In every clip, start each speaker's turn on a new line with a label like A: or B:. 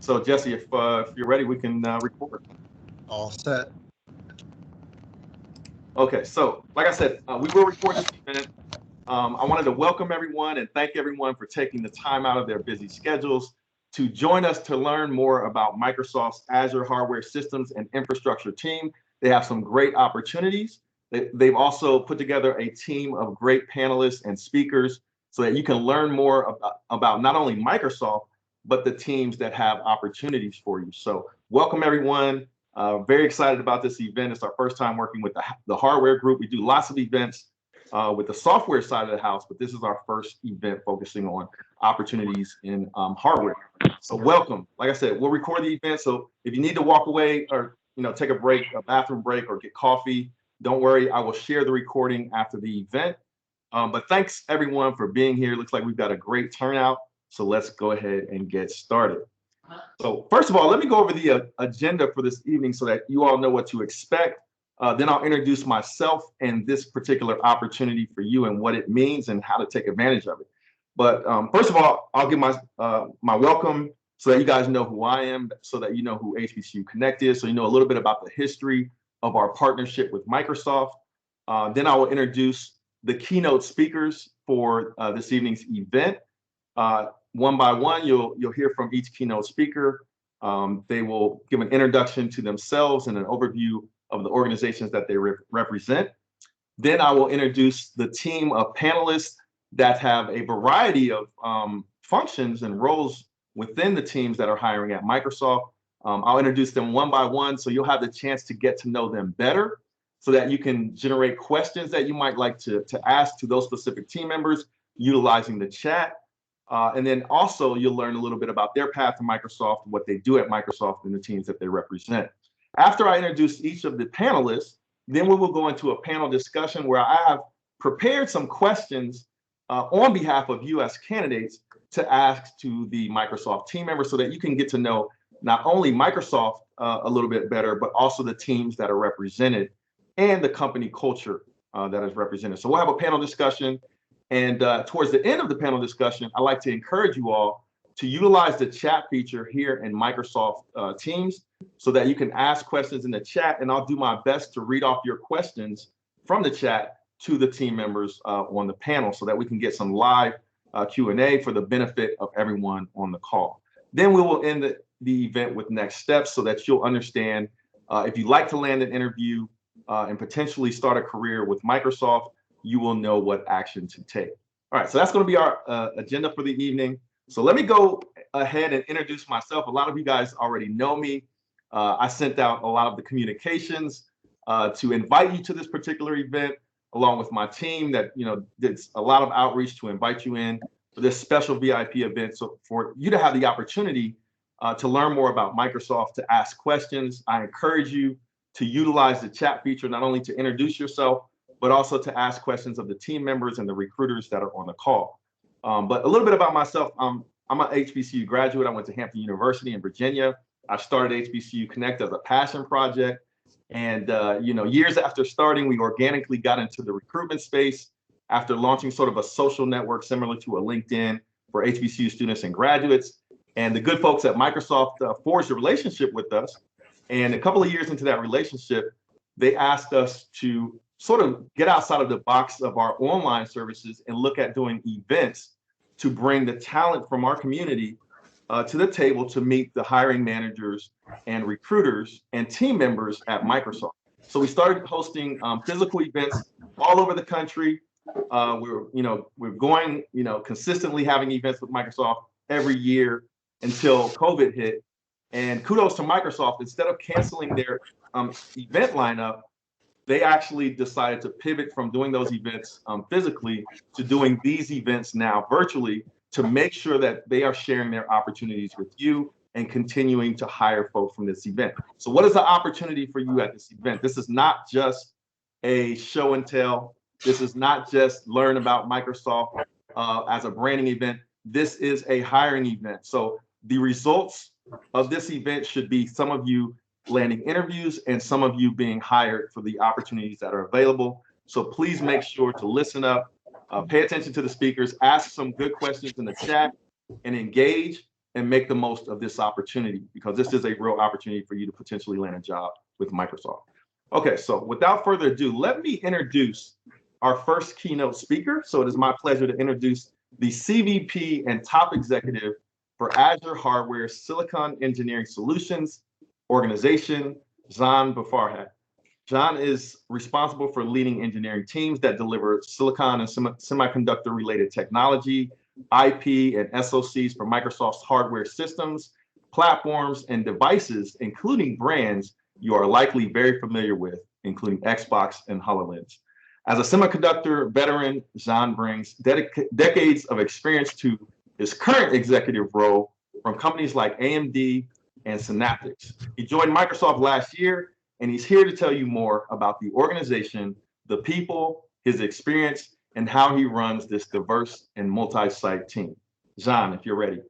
A: So Jesse, if you're ready, we can record.
B: All set.
A: Okay, so like I said, we will record this event. I wanted to welcome everyone and thank everyone for taking the time out of their busy schedules to join us to learn more about Microsoft's Azure Hardware Systems and Infrastructure team. They have some great opportunities. They've also put together a team of great panelists and speakers so that you can learn more about not only Microsoft, but the teams that have opportunities for you. So welcome everyone. Very excited about this event. It's our first time working with the hardware group. We do lots of events with the software side of the house, but this is our first event focusing on opportunities in hardware. So welcome. Like I said, we'll record the event. So if you need to walk away or take a break, a bathroom break, or get coffee, don't worry. I will share the recording after the event. But thanks everyone for being here. Looks like we've got a great turnout. So let's go ahead and get started. So first of all, let me go over the agenda for this evening so that you all know what to expect. Then I'll introduce myself and this particular opportunity for you and what it means and how to take advantage of it. But first of all, I'll give my welcome so that you guys know who I am, so that you know who HBCU Connect is, so you know a little bit about the history of our partnership with Microsoft. Then I will introduce the keynote speakers for this evening's event. One by one, you'll hear from each keynote speaker. They will give an introduction to themselves and an overview of the organizations that they represent. Then I will introduce the team of panelists that have a variety of functions and roles within the teams that are hiring at Microsoft. I'll introduce them one by one, so you'll have the chance to get to know them better so that you can generate questions that you might like to ask to those specific team members utilizing the chat. And then also you'll learn a little bit about their path to Microsoft, what they do at Microsoft, and the teams that they represent. After I introduce each of the panelists, then we will go into a panel discussion where I have prepared some questions on behalf of US candidates to ask to the Microsoft team members so that you can get to know not only Microsoft a little bit better, but also the teams that are represented and the company culture that is represented. So we'll have a panel discussion. And towards the end of the panel discussion, I'd like to encourage you all to utilize the chat feature here in Microsoft Teams so that you can ask questions in the chat, and I'll do my best to read off your questions from the chat to the team members on the panel so that we can get some live Q&A for the benefit of everyone on the call. Then we will end the event with next steps so that you'll understand if you'd like to land an interview and potentially start a career with Microsoft, you will know what action to take. All right, so that's going to be our agenda for the evening. So let me go ahead and introduce myself. A lot of you guys already know me. I sent out a lot of the communications to invite you to this particular event, along with my team that did a lot of outreach to invite you in for this special VIP event. So for you to have the opportunity to learn more about Microsoft, to ask questions, I encourage you to utilize the chat feature, not only to introduce yourself, but also to ask questions of the team members and the recruiters that are on the call. But a little bit about myself, I'm an HBCU graduate. I went to Hampton University in Virginia. I started HBCU Connect as a passion project. And years after starting, we organically got into the recruitment space after launching sort of a social network similar to a LinkedIn for HBCU students and graduates. And the good folks at Microsoft forged a relationship with us. And a couple of years into that relationship, they asked us to sort of get outside of the box of our online services and look at doing events to bring the talent from our community to the table to meet the hiring managers and recruiters and team members at Microsoft. So we started hosting physical events all over the country. We're going, consistently having events with Microsoft every year until COVID hit. And kudos to Microsoft, instead of canceling their event lineup, they actually decided to pivot from doing those events physically to doing these events now virtually to make sure that they are sharing their opportunities with you and continuing to hire folks from this event. So what is the opportunity for you at this event? This is not just a show and tell. This is not just learn about Microsoft as a branding event. This is a hiring event. So the results of this event should be some of you landing interviews and some of you being hired for the opportunities that are available. So please make sure to listen up, pay attention to the speakers, ask some good questions in the chat, and engage. and make the most of this opportunity, because this is a real opportunity for you to potentially land a job with Microsoft. Okay, so without further ado, let me introduce our first keynote speaker. So it is my pleasure to introduce the CVP and top executive for Azure Hardware Silicon Engineering Solutions organization, Jean Befarhat. John is responsible for leading engineering teams that deliver silicon and semiconductor-related technology, IP, and SoCs for Microsoft's hardware systems, platforms, and devices, including brands you are likely very familiar with, including Xbox and HoloLens. As a semiconductor veteran, Jean brings decades of experience to his current executive role from companies like AMD and Synaptics. He joined Microsoft last year, and he's here to tell you more about the organization, the people, his experience, and how he runs this diverse and multi-site team. Jean, if you're ready.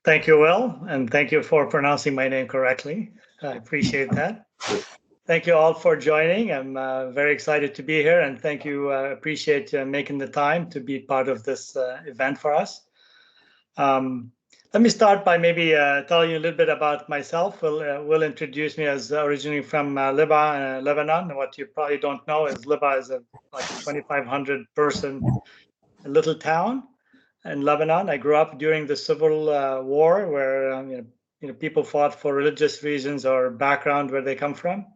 B: Thank you, Will, and thank you for pronouncing my name correctly. I appreciate that. Thank you all for joining. I'm very excited to be here, and thank you. Appreciate making the time to be part of this event for us. Let me start by maybe telling you a little bit about myself. Will introduce me as originally from Liba, Lebanon. What you probably don't know is Liba is like a 2,500 person little town in Lebanon. I grew up during the Civil War, where people fought for religious reasons or background where they come from.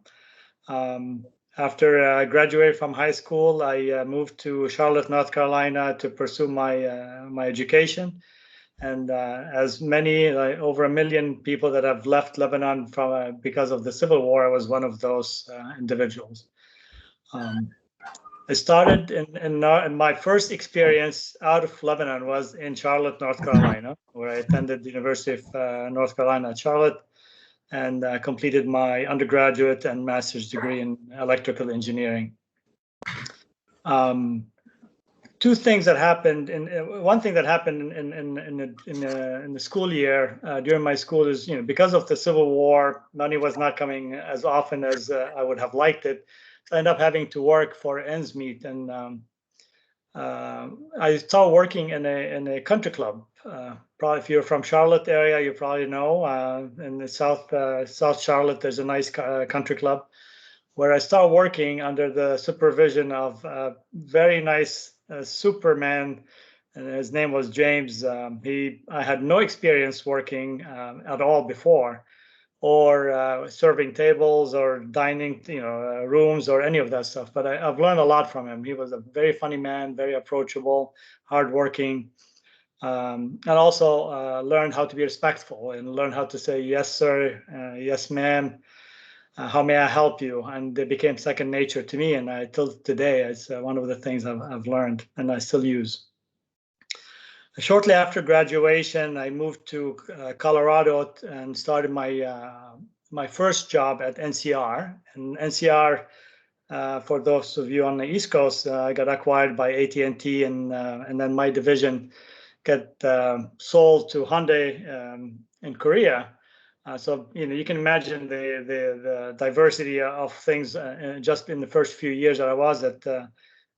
B: After I graduated from high school, I moved to Charlotte, North Carolina to pursue my education. And as many, over 1 million people that have left Lebanon because of the Civil War, I was one of those individuals. I started in my first experience out of Lebanon was in Charlotte, North Carolina, where I attended the University of North Carolina at Charlotte and completed my undergraduate and master's degree in electrical engineering. Two things that happened, one thing that happened in the school year during my school is, because of the Civil War, money was not coming as often as I would have liked it. So I ended up having to work for ends meet, and I started working in a country club. Probably if you're from Charlotte area, you probably know in the South Charlotte, there's a nice country club where I started working under the supervision of a very nice Superman, and his name was James. I had no experience working at all before, or serving tables or dining, rooms or any of that stuff. But I've learned a lot from him. He was a very funny man, very approachable, hardworking, and also learned how to be respectful and learn how to say yes, sir, yes, ma'am. How may I help you? And they became second nature to me, and till today, it's one of the things I've learned and I still use. Shortly after graduation, I moved to Colorado and started my first job at NCR. And NCR, for those of you on the East Coast, got acquired by AT&T, and then my division got sold to Hyundai in Korea. So you can imagine the diversity of things just in the first few years that I was at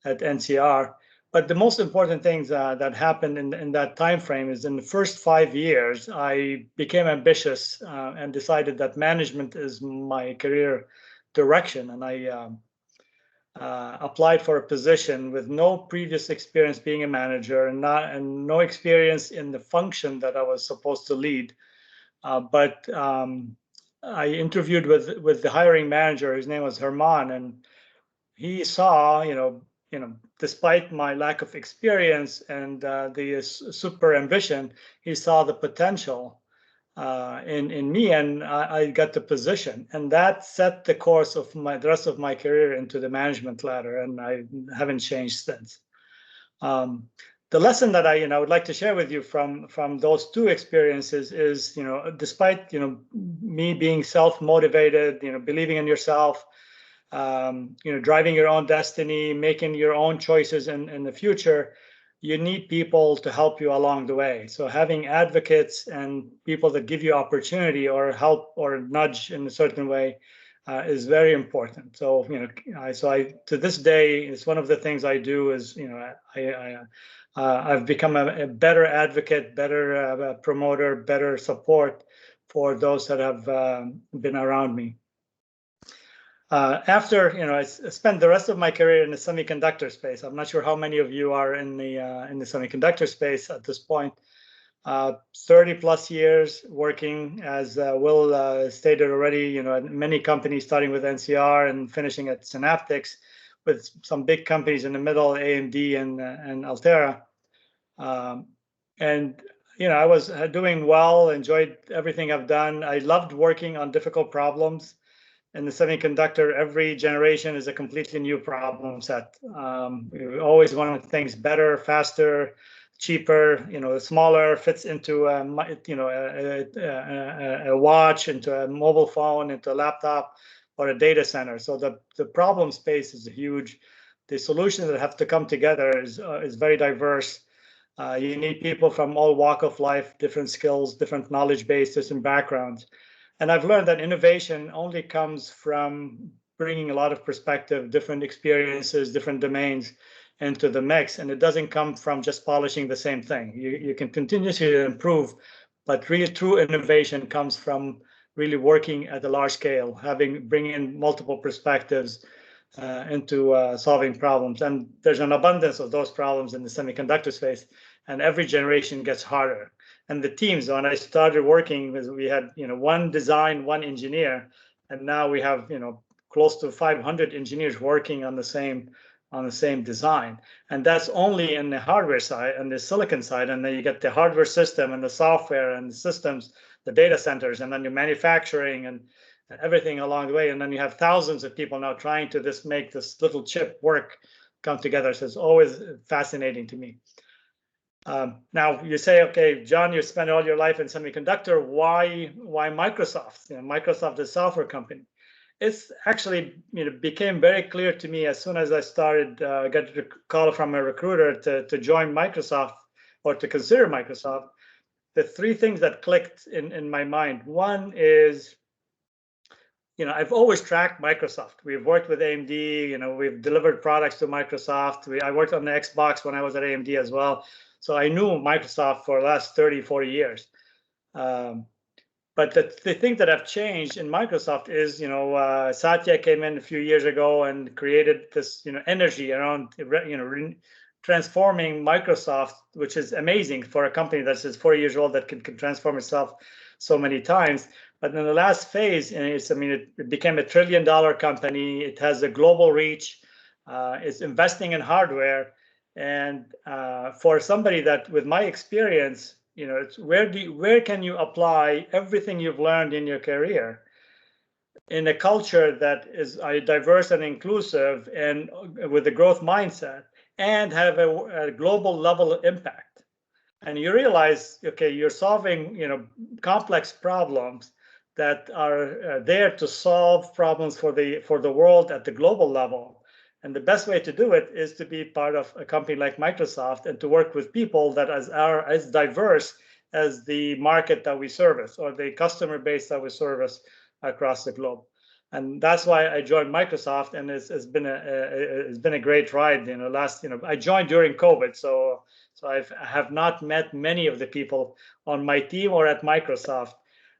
B: NCR. But the most important things that happened in that time frame is in the first 5 years, I became ambitious and decided that management is my career direction, and I applied for a position with no previous experience being a manager and no experience in the function that I was supposed to lead. But I interviewed with the hiring manager. His name was Herman, and he saw, despite my lack of experience and the super ambition, he saw the potential in me, and I got the position, and that set the course of the rest of my career into the management ladder, and I haven't changed since. The lesson that I would like to share with you from those two experiences is, despite me being self-motivated, believing in yourself, driving your own destiny, making your own choices in the future, you need people to help you along the way. So having advocates and people that give you opportunity or help or nudge in a certain way is very important. So I to this day, it's one of the things I do is I've become a better advocate, better promoter, better support for those that have been around me. After, I spent the rest of my career in the semiconductor space. I'm not sure how many of you are in the semiconductor space at this point. 30 plus years working, as Will stated already, at many companies, starting with NCR and finishing at Synaptics, with some big companies in the middle, AMD and Altera. And I was doing well, enjoyed everything I've done. I loved working on difficult problems. In the semiconductor, every generation is a completely new problem set. We always wanted things better, faster, cheaper, smaller, fits into a watch, into a mobile phone, into a laptop, or a data center. So the problem space is huge. The solutions that have to come together is very diverse. You need people from all walk of life, different skills, different knowledge bases and backgrounds. And I've learned that innovation only comes from bringing a lot of perspective, different experiences, different domains into the mix. And it doesn't come from just polishing the same thing. You can continuously improve, but really true innovation comes from really working at a large scale, bringing in multiple perspectives into solving problems. And there's an abundance of those problems in the semiconductor space, and every generation gets harder. And the teams, when I started working, we had one design, one engineer, and now we have close to 500 engineers working on the same design. And that's only in the hardware side and the silicon side. And then you get the hardware system and the software and the systems, the data centers, and then your manufacturing and everything along the way. And then you have thousands of people now trying to make this little chip come together. So it's always fascinating to me. Now you say, okay, John, you spent all your life in semiconductor. Why Microsoft? Microsoft is a software company. It's actually became very clear to me as soon as I started got a call from a recruiter to join Microsoft or to consider Microsoft. The three things that clicked in my mind. One is, I've always tracked Microsoft. We've worked with AMD. We've delivered products to Microsoft. I worked on the Xbox when I was at AMD as well. So I knew Microsoft for the last 30, 40 years. But the thing that have changed in Microsoft is, Satya came in a few years ago and created this, energy around, transforming Microsoft, which is amazing for a company that's just 4 years old that can transform itself so many times. But in the last phase, it became $1 trillion company. It has a global reach. It's investing in hardware. And for somebody that, with my experience, it's where can you apply everything you've learned in your career in a culture that is diverse and inclusive and with a growth mindset and have a global level of impact? And you realize, okay, you're solving, complex problems that are there to solve problems for the world at the global level. And the best way to do it is to be part of a company like Microsoft and to work with people that are as diverse as the market that we service or the customer base that we service across the globe. And that's why I joined Microsoft, and it's been a great ride. I joined during COVID, so I have not met many of the people on my team or at Microsoft.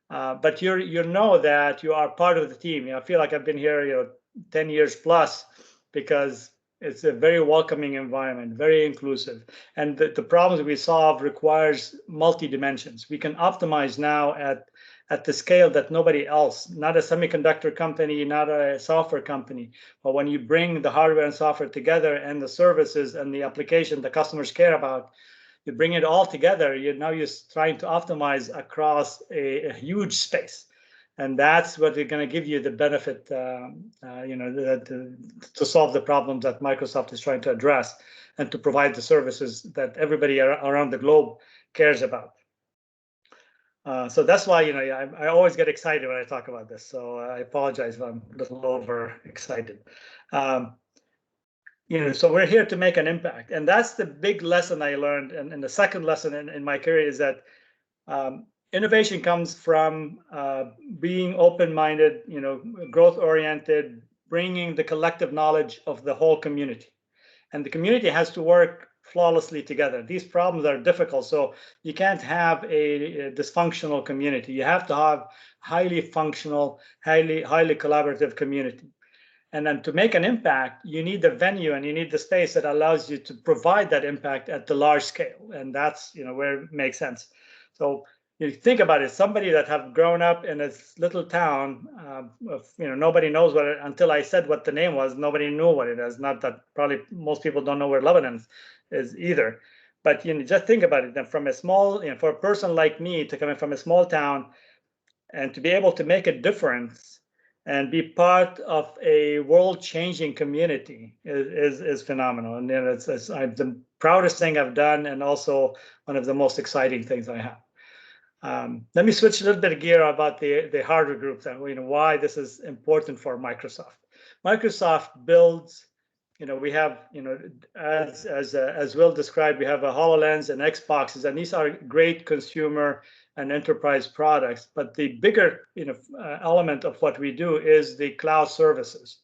B: But you know that you are part of the team. I feel like I've been here 10 years plus, because it's a very welcoming environment, very inclusive. And the problems we solve requires multi-dimensions. We can optimize now at the scale that nobody else, not a semiconductor company, not a software company. But when you bring the hardware and software together and the services and the application the customers care about, you bring it all together, you're trying to optimize across a huge space. And that's what they're going to give you the benefit, to solve the problems that Microsoft is trying to address and to provide the services that everybody around the globe cares about. So that's why, I always get excited when I talk about this. So I apologize if I'm a little overexcited. So we're here to make an impact. And that's the big lesson I learned. And the second lesson in my career is that innovation comes from being open-minded, growth-oriented, bringing the collective knowledge of the whole community. And the community has to work flawlessly together. These problems are difficult, so you can't have a dysfunctional community. You have to have highly functional, highly collaborative community. And then to make an impact, you need the venue and you need the space that allows you to provide that impact at the large scale. And that's, where it makes sense. So you think about it, somebody that have grown up in a little town, nobody knows what it, until I said what the name was, nobody knew what it is. Not that probably most people don't know where Lebanon is either. But just think about it. Then from a small, for a person like me to come in from a small town and to be able to make a difference and be part of a world-changing community is phenomenal. And it's the proudest thing I've done, and also one of the most exciting things I have. Let me switch a little bit of gear about the hardware group, and why this is important for Microsoft. Microsoft builds, we have, as Will described, we have a HoloLens and Xboxes, and these are great consumer and enterprise products. But the bigger, element of what we do is the cloud services,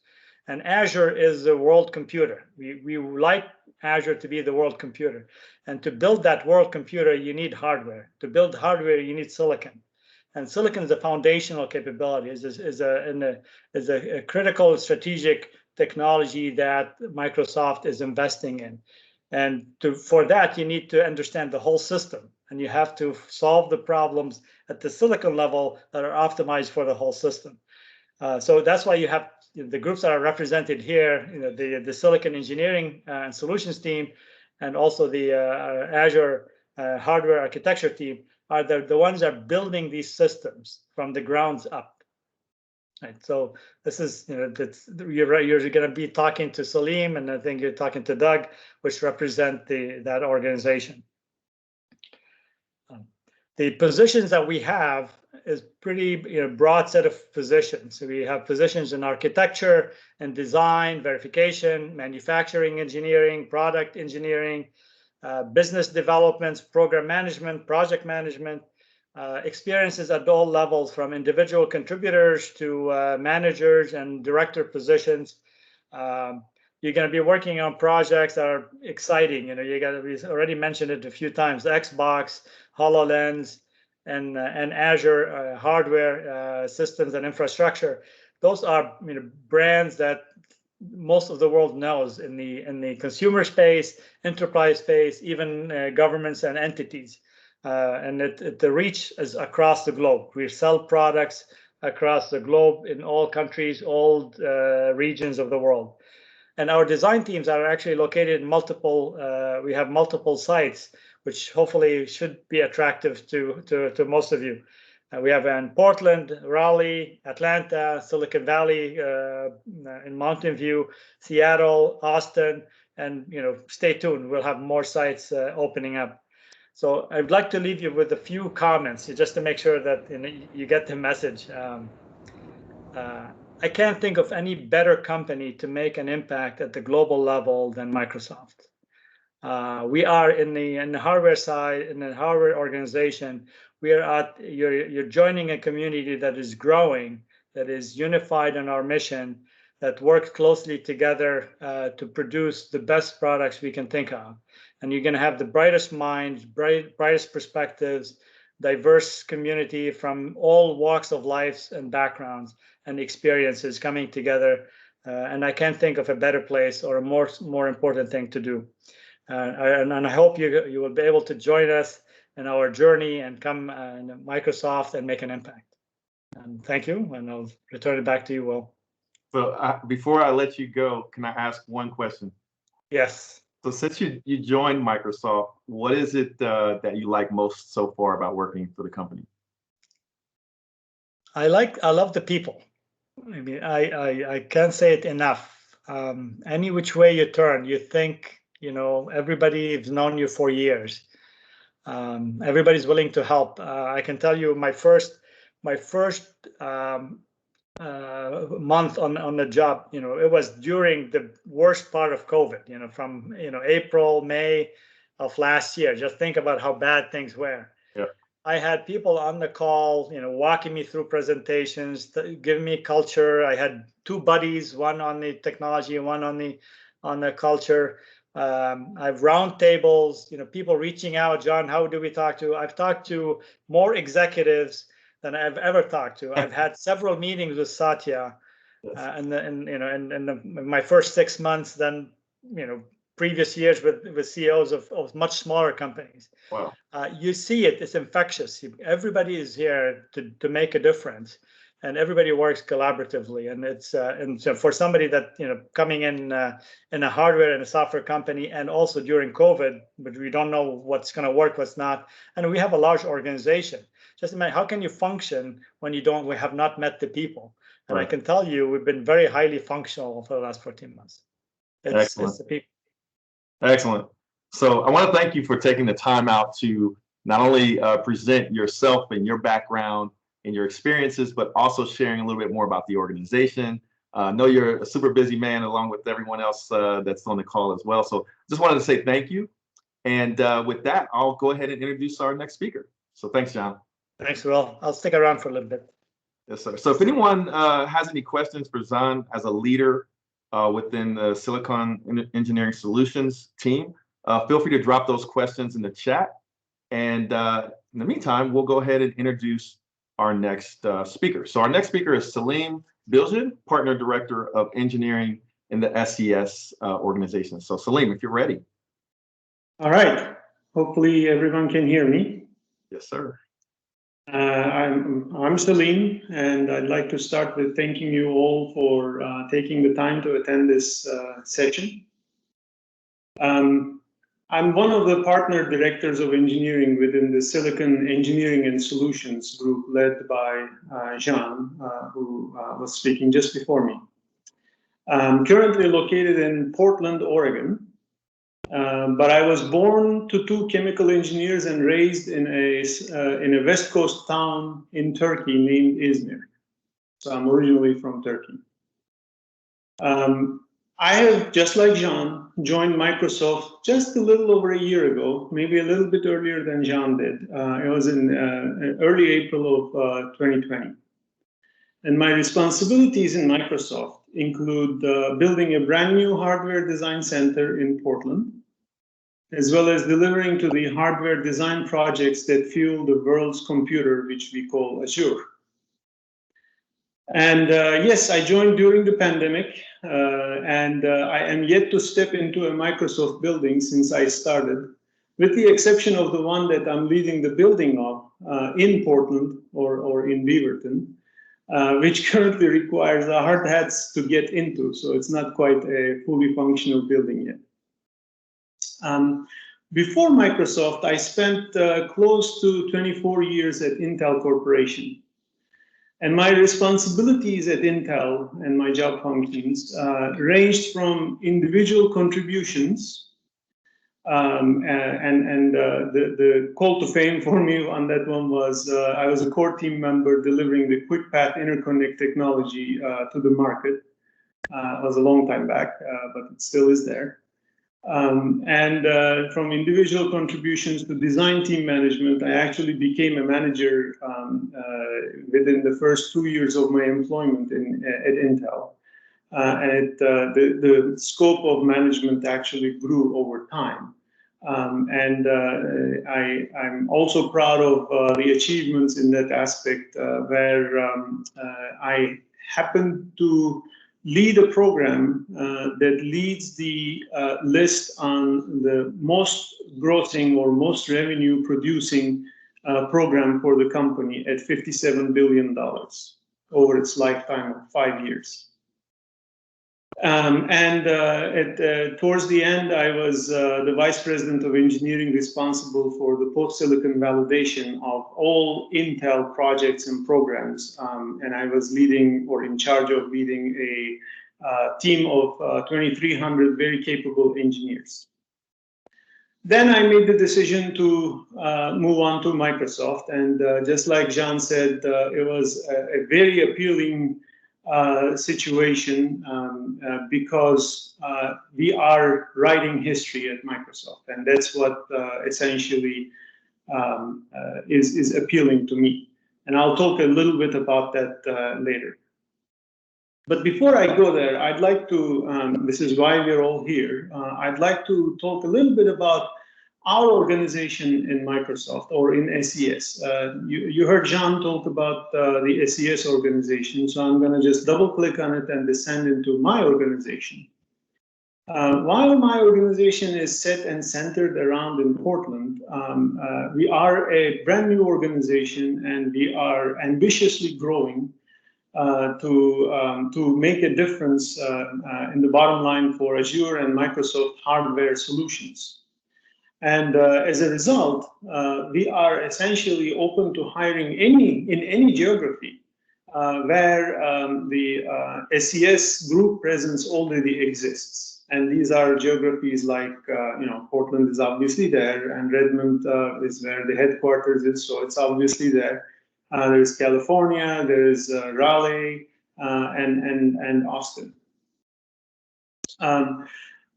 B: and Azure is the world computer. We like Azure to be the world computer, and to build that world computer, you need hardware. To build hardware, you need silicon, and silicon is a foundational capability. Is a critical strategic technology that Microsoft is investing in, and for that you need to understand the whole system. And you have to solve the problems at the silicon level that are optimized for the whole system. So that's why you have the groups that are represented here, the silicon engineering and solutions team, and also the Azure hardware architecture team are the ones that are building these systems from the grounds up. Right. So this is, you're going to be talking to Selim, and I think you're talking to Doug, which represent that organization. The positions that we have is pretty broad set of positions. So we have positions in architecture and design, verification, manufacturing engineering, product engineering, business development, program management, project management, experiences at all levels, from individual contributors to managers and director positions. You're going to be working on projects that are exciting. We already mentioned it a few times: Xbox, HoloLens, and Azure hardware systems and infrastructure. Those are brands that most of the world knows in the consumer space, enterprise space, even governments and entities. And the reach is across the globe. We sell products across the globe in all countries, all regions of the world. And our design teams are actually located in multiple, we have multiple sites, which hopefully should be attractive to most of you. We have in Portland, Raleigh, Atlanta, Silicon Valley, in Mountain View, Seattle, Austin, and stay tuned. We'll have more sites opening up. So I'd like to leave you with a few comments just to make sure that you get the message. I can't think of any better company to make an impact at the global level than Microsoft. We are in the hardware side, in the hardware organization. You're joining a community that is growing, that is unified in our mission, that works closely together to produce the best products we can think of. And you're going to have the brightest minds, brightest perspectives, diverse community from all walks of life and backgrounds and experiences coming together. And I can't think of a better place or a more important thing to do. And I hope you will be able to join us in our journey and come to Microsoft and make an impact. And thank you, and I'll return it back to you, Will.
A: So before I let you go, can I ask one question?
B: Yes.
A: So since you joined Microsoft, what is it that you like most so far about working for the company?
B: I love the people. I mean, I can't say it enough. Any which way you turn, you think, everybody's known you for years. Everybody's willing to help. I can tell you my first month on the job, it was during the worst part of COVID, from April, May of last year. Just think about how bad things were.
A: Yeah.
B: I had people on the call, walking me through presentations, giving me culture. I had two buddies, one on the technology and one on the culture. I have roundtables, people reaching out. John, how do we talk to? I've talked to more executives than I've ever talked to. I've had several meetings with Satya, in my first 6 months than previous years with CEOs of much smaller companies.
A: Wow.
B: You see it; it's infectious. Everybody is here to make a difference, and everybody works collaboratively. And it's and so for somebody that coming in a hardware and a software company, and also during COVID, but we don't know what's going to work, what's not, and we have a large organization. Just imagine, how can you function when we have not met the people? And right. I can tell you, we've been very highly functional for the last 14 months.
A: Excellent.
B: It's the people.
A: Excellent. So I want to thank you for taking the time out to not only present yourself and your background and your experiences, but also sharing a little bit more about the organization. I know you're a super busy man along with everyone else that's on the call as well. So just wanted to say thank you. And with that, I'll go ahead and introduce our next speaker. So thanks, John.
B: Thanks, Will. I'll stick around for a little bit.
A: Yes, sir. So if anyone has any questions for John as a leader within the Silicon Engineering Solutions team, feel free to drop those questions in the chat. And in the meantime, we'll go ahead and introduce our next speaker. So our next speaker is Selim Bilgen, Partner Director of Engineering in the SES organization. So Selim, if you're ready.
C: All right. Hopefully everyone can hear me.
A: Yes, sir.
C: I'm Selim, and I'd like to start with thanking you all for taking the time to attend this session. I'm one of the partner directors of engineering within the Silicon Engineering and Solutions group led by Jean, who was speaking just before me. I'm currently located in Portland, Oregon. But I was born to two chemical engineers and raised in a West Coast town in Turkey named Izmir. So I'm originally from Turkey. I have, just like Jean, joined Microsoft just a little over a year ago, maybe a little bit earlier than Jean did. It was in early April of 2020. And my responsibilities in Microsoft include building a brand new hardware design center in Portland, as well as delivering to the hardware design projects that fuel the world's computer, which we call Azure. And yes, I joined during the pandemic, and I am yet to step into a Microsoft building since I started, with the exception of the one that I'm leading the building of in Portland or in Beaverton, which currently requires hard hats to get into, so it's not quite a fully functional building yet. Before Microsoft, I spent close to 24 years at Intel Corporation. And my responsibilities at Intel and my job functions ranged from individual contributions, the call to fame for me on that one was I was a core team member delivering the QuickPath interconnect technology to the market. It was a long time back, but it still is there. From individual contributions to design team management, I actually became a manager within the first 2 years of my employment at Intel. The scope of management actually grew over time. I'm also proud of the achievements in that aspect where I happened to lead a program that leads the list on the most grossing or most revenue producing program for the company at $57 billion over its lifetime of 5 years. Towards the end, I was the vice president of engineering responsible for the post-silicon validation of all Intel projects and programs. And I was leading or in charge of leading a team of 2,300 very capable engineers. Then I made the decision to move on to Microsoft. And just like Jean said, it was a very appealing situation because we are writing history at Microsoft, and that's what essentially is appealing to me. And I'll talk a little bit about that later. But before I go there, I'd like to, this is why we're all here, I'd like to talk a little bit about our organization in Microsoft or in SES. You heard Jean talk about the SES organization, so I'm going to just double click on it and descend into my organization. While my organization is set and centered around in Portland, we are a brand new organization and we are ambitiously growing to make a difference in the bottom line for Azure and Microsoft hardware solutions. And as a result, we are essentially open to hiring in any geography where the SES group presence already exists. And these are geographies like, Portland is obviously there, and Redmond is where the headquarters is, so it's obviously there. There's California, there's Raleigh, and Austin.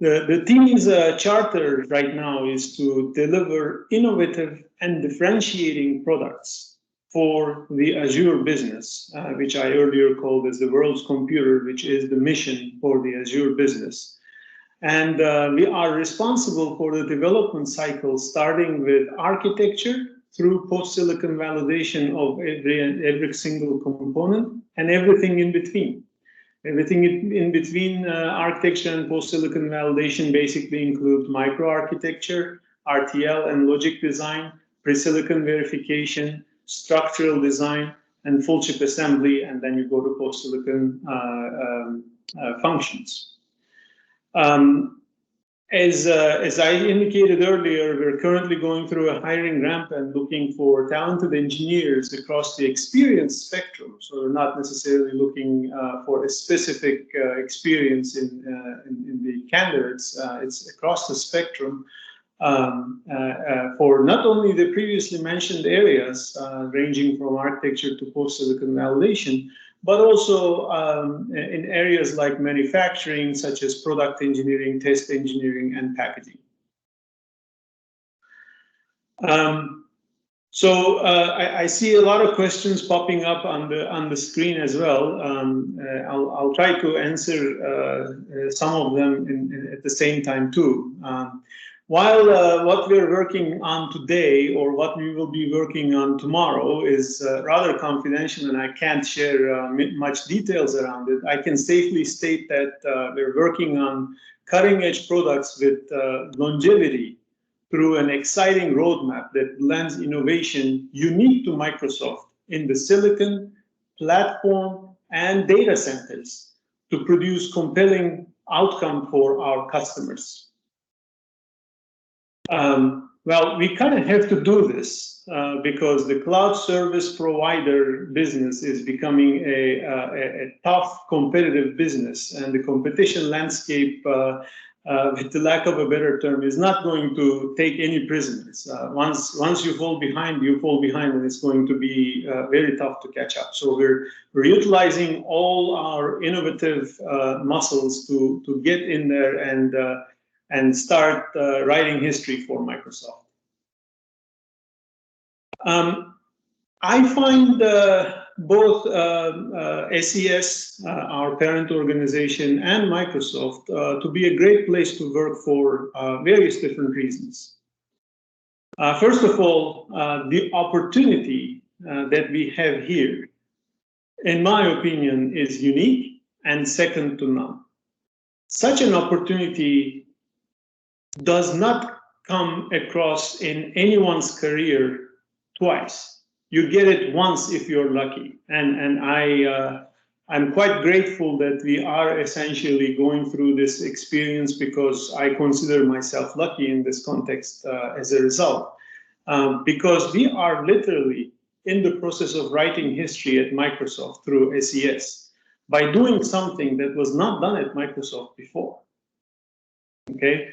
C: The team's charter right now is to deliver innovative and differentiating products for the Azure business, which I earlier called as the world's computer, which is the mission for the Azure business. And we are responsible for the development cycle, starting with architecture through post-silicon validation of every single component and everything in between. Everything in between architecture and post-silicon validation basically includes microarchitecture, RTL and logic design, pre-silicon verification, structural design, and full chip assembly, and then you go to post-silicon functions. As I indicated earlier, we're currently going through a hiring ramp and looking for talented engineers across the experience spectrum. So we're not necessarily looking for a specific experience in the candidates. It's across the spectrum for not only the previously mentioned areas, ranging from architecture to post-silicon validation, but also in areas like manufacturing, such as product engineering, test engineering, and packaging. I see a lot of questions popping up on the screen as well. I'll try to answer some of them at the same time too. While what we're working on today or what we will be working on tomorrow is rather confidential and I can't share much details around it, I can safely state that we're working on cutting-edge products with longevity through an exciting roadmap that blends innovation unique to Microsoft in the silicon, platform, and data centers to produce compelling outcome for our customers. Well, we kind of have to do this because the cloud service provider business is becoming a tough competitive business, and the competition landscape, with the lack of a better term, is not going to take any prisoners. Once you fall behind, and it's going to be very tough to catch up. So we're utilizing all our innovative muscles to get in there and start writing history for Microsoft. I find both SES, our parent organization, and Microsoft to be a great place to work for various different reasons. First of all, the opportunity that we have here, in my opinion, is unique and second to none. Such an opportunity does not come across in anyone's career twice. You get it once if you're lucky. And I'm quite grateful that we are essentially going through this experience because I consider myself lucky in this context as a result. Because we are literally in the process of writing history at Microsoft through SES by doing something that was not done at Microsoft before. Okay?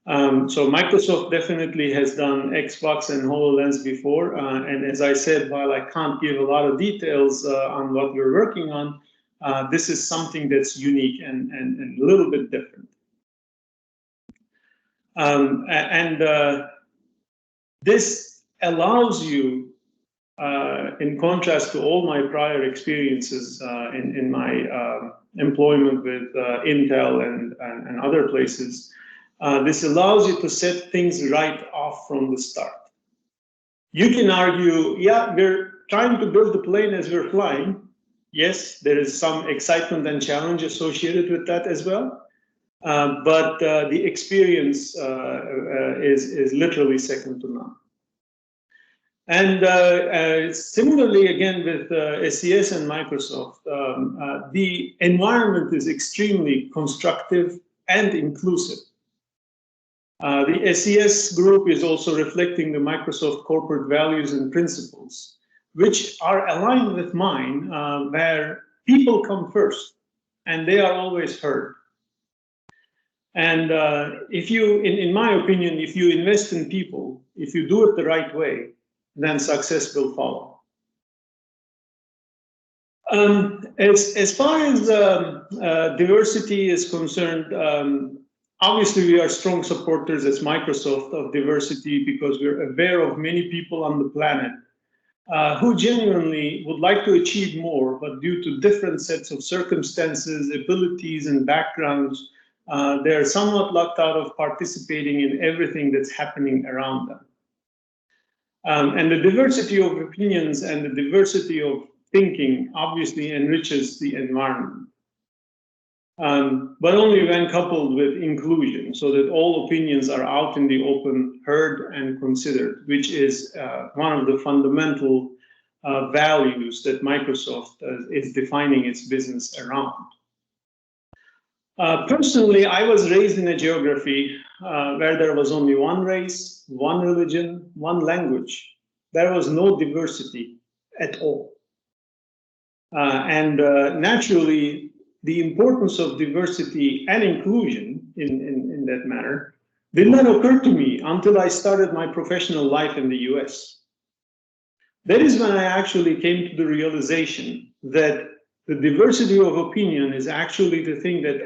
C: So Microsoft definitely has done Xbox and HoloLens before, and as I said, while I can't give a lot of details on what we're working on, this is something that's unique and a little bit different. This allows you, in contrast to all my prior experiences in my employment with Intel and other places, this allows you to set things right off from the start. You can argue, yeah, we're trying to build the plane as we're flying. Yes, there is some excitement and challenge associated with that as well. But the experience is literally second to none. And similarly, again, with SES and Microsoft, the environment is extremely constructive and inclusive. The SES group is also reflecting the Microsoft corporate values and principles, which are aligned with mine, where people come first and they are always heard. And if you, in my opinion, if you invest in people, if you do it the right way, then success will follow. As far as diversity is concerned, obviously we are strong supporters as Microsoft of diversity because we're aware of many people on the planet who genuinely would like to achieve more, but due to different sets of circumstances, abilities, and backgrounds, they're somewhat locked out of participating in everything that's happening around them. And the diversity of opinions and the diversity of thinking obviously enriches the environment, but only when coupled with inclusion, so that all opinions are out in the open, heard and considered, which is one of the fundamental values that Microsoft is defining its business around. Personally, I was raised in a geography where there was only one race, one religion, one language. There was no diversity at all. And naturally, the importance of diversity and inclusion in that matter did not occur to me until I started my professional life in the US. That is when I actually came to the realization that the diversity of opinion is actually the thing that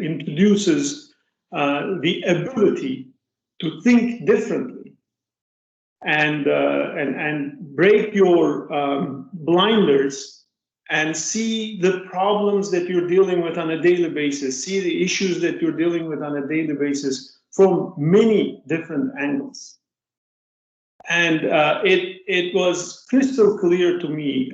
C: introduces the ability to think differently and break your blinders and see the problems that you're dealing with on a daily basis, see the issues that you're dealing with on a daily basis from many different angles. And it was crystal clear to me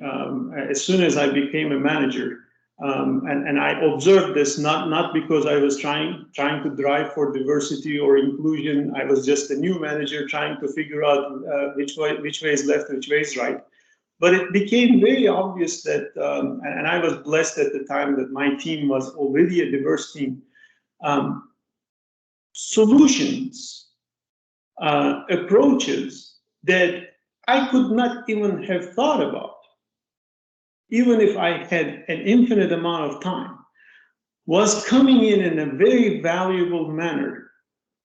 C: as soon as I became a manager, and I observed this not because I was trying to drive for diversity or inclusion. I was just a new manager trying to figure out which way is left, which way is right. But it became very obvious that, and I was blessed at the time that my team was already a diverse team. Solutions, approaches that I could not even have thought about, even if I had an infinite amount of time, was coming in a very valuable manner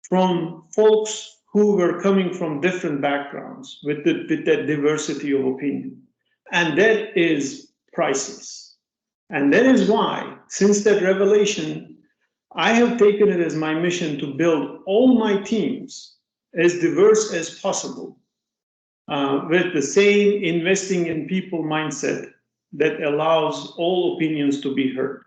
C: from folks who were coming from different backgrounds with that diversity of opinion. And that is priceless. And that is why, since that revelation, I have taken it as my mission to build all my teams as diverse as possible, with the same investing in people mindset that allows all opinions to be heard.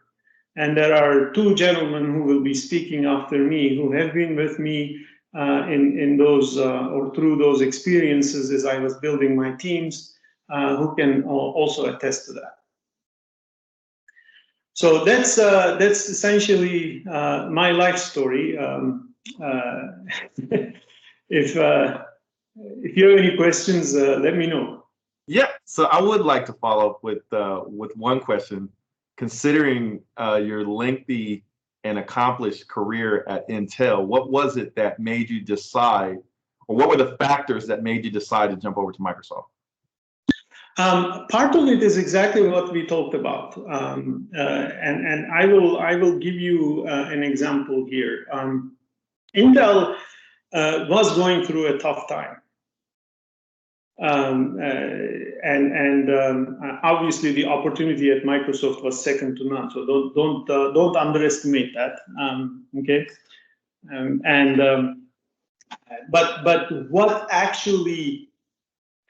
C: And there are two gentlemen who will be speaking after me who have been with me in those or through those experiences as I was building my teams, who can also attest to that. So that's essentially my life story. If you have any questions, let me know.
A: Yeah, so I would like to follow up with one question. Considering your lengthy and accomplished career at Intel, what was it that made you decide, or what were the factors that made you decide to jump over to Microsoft?
C: Part of it is exactly what we talked about, and I will give you an example here. Intel was going through a tough time. Obviously the opportunity at Microsoft was second to none. So don't underestimate that. Okay. But what actually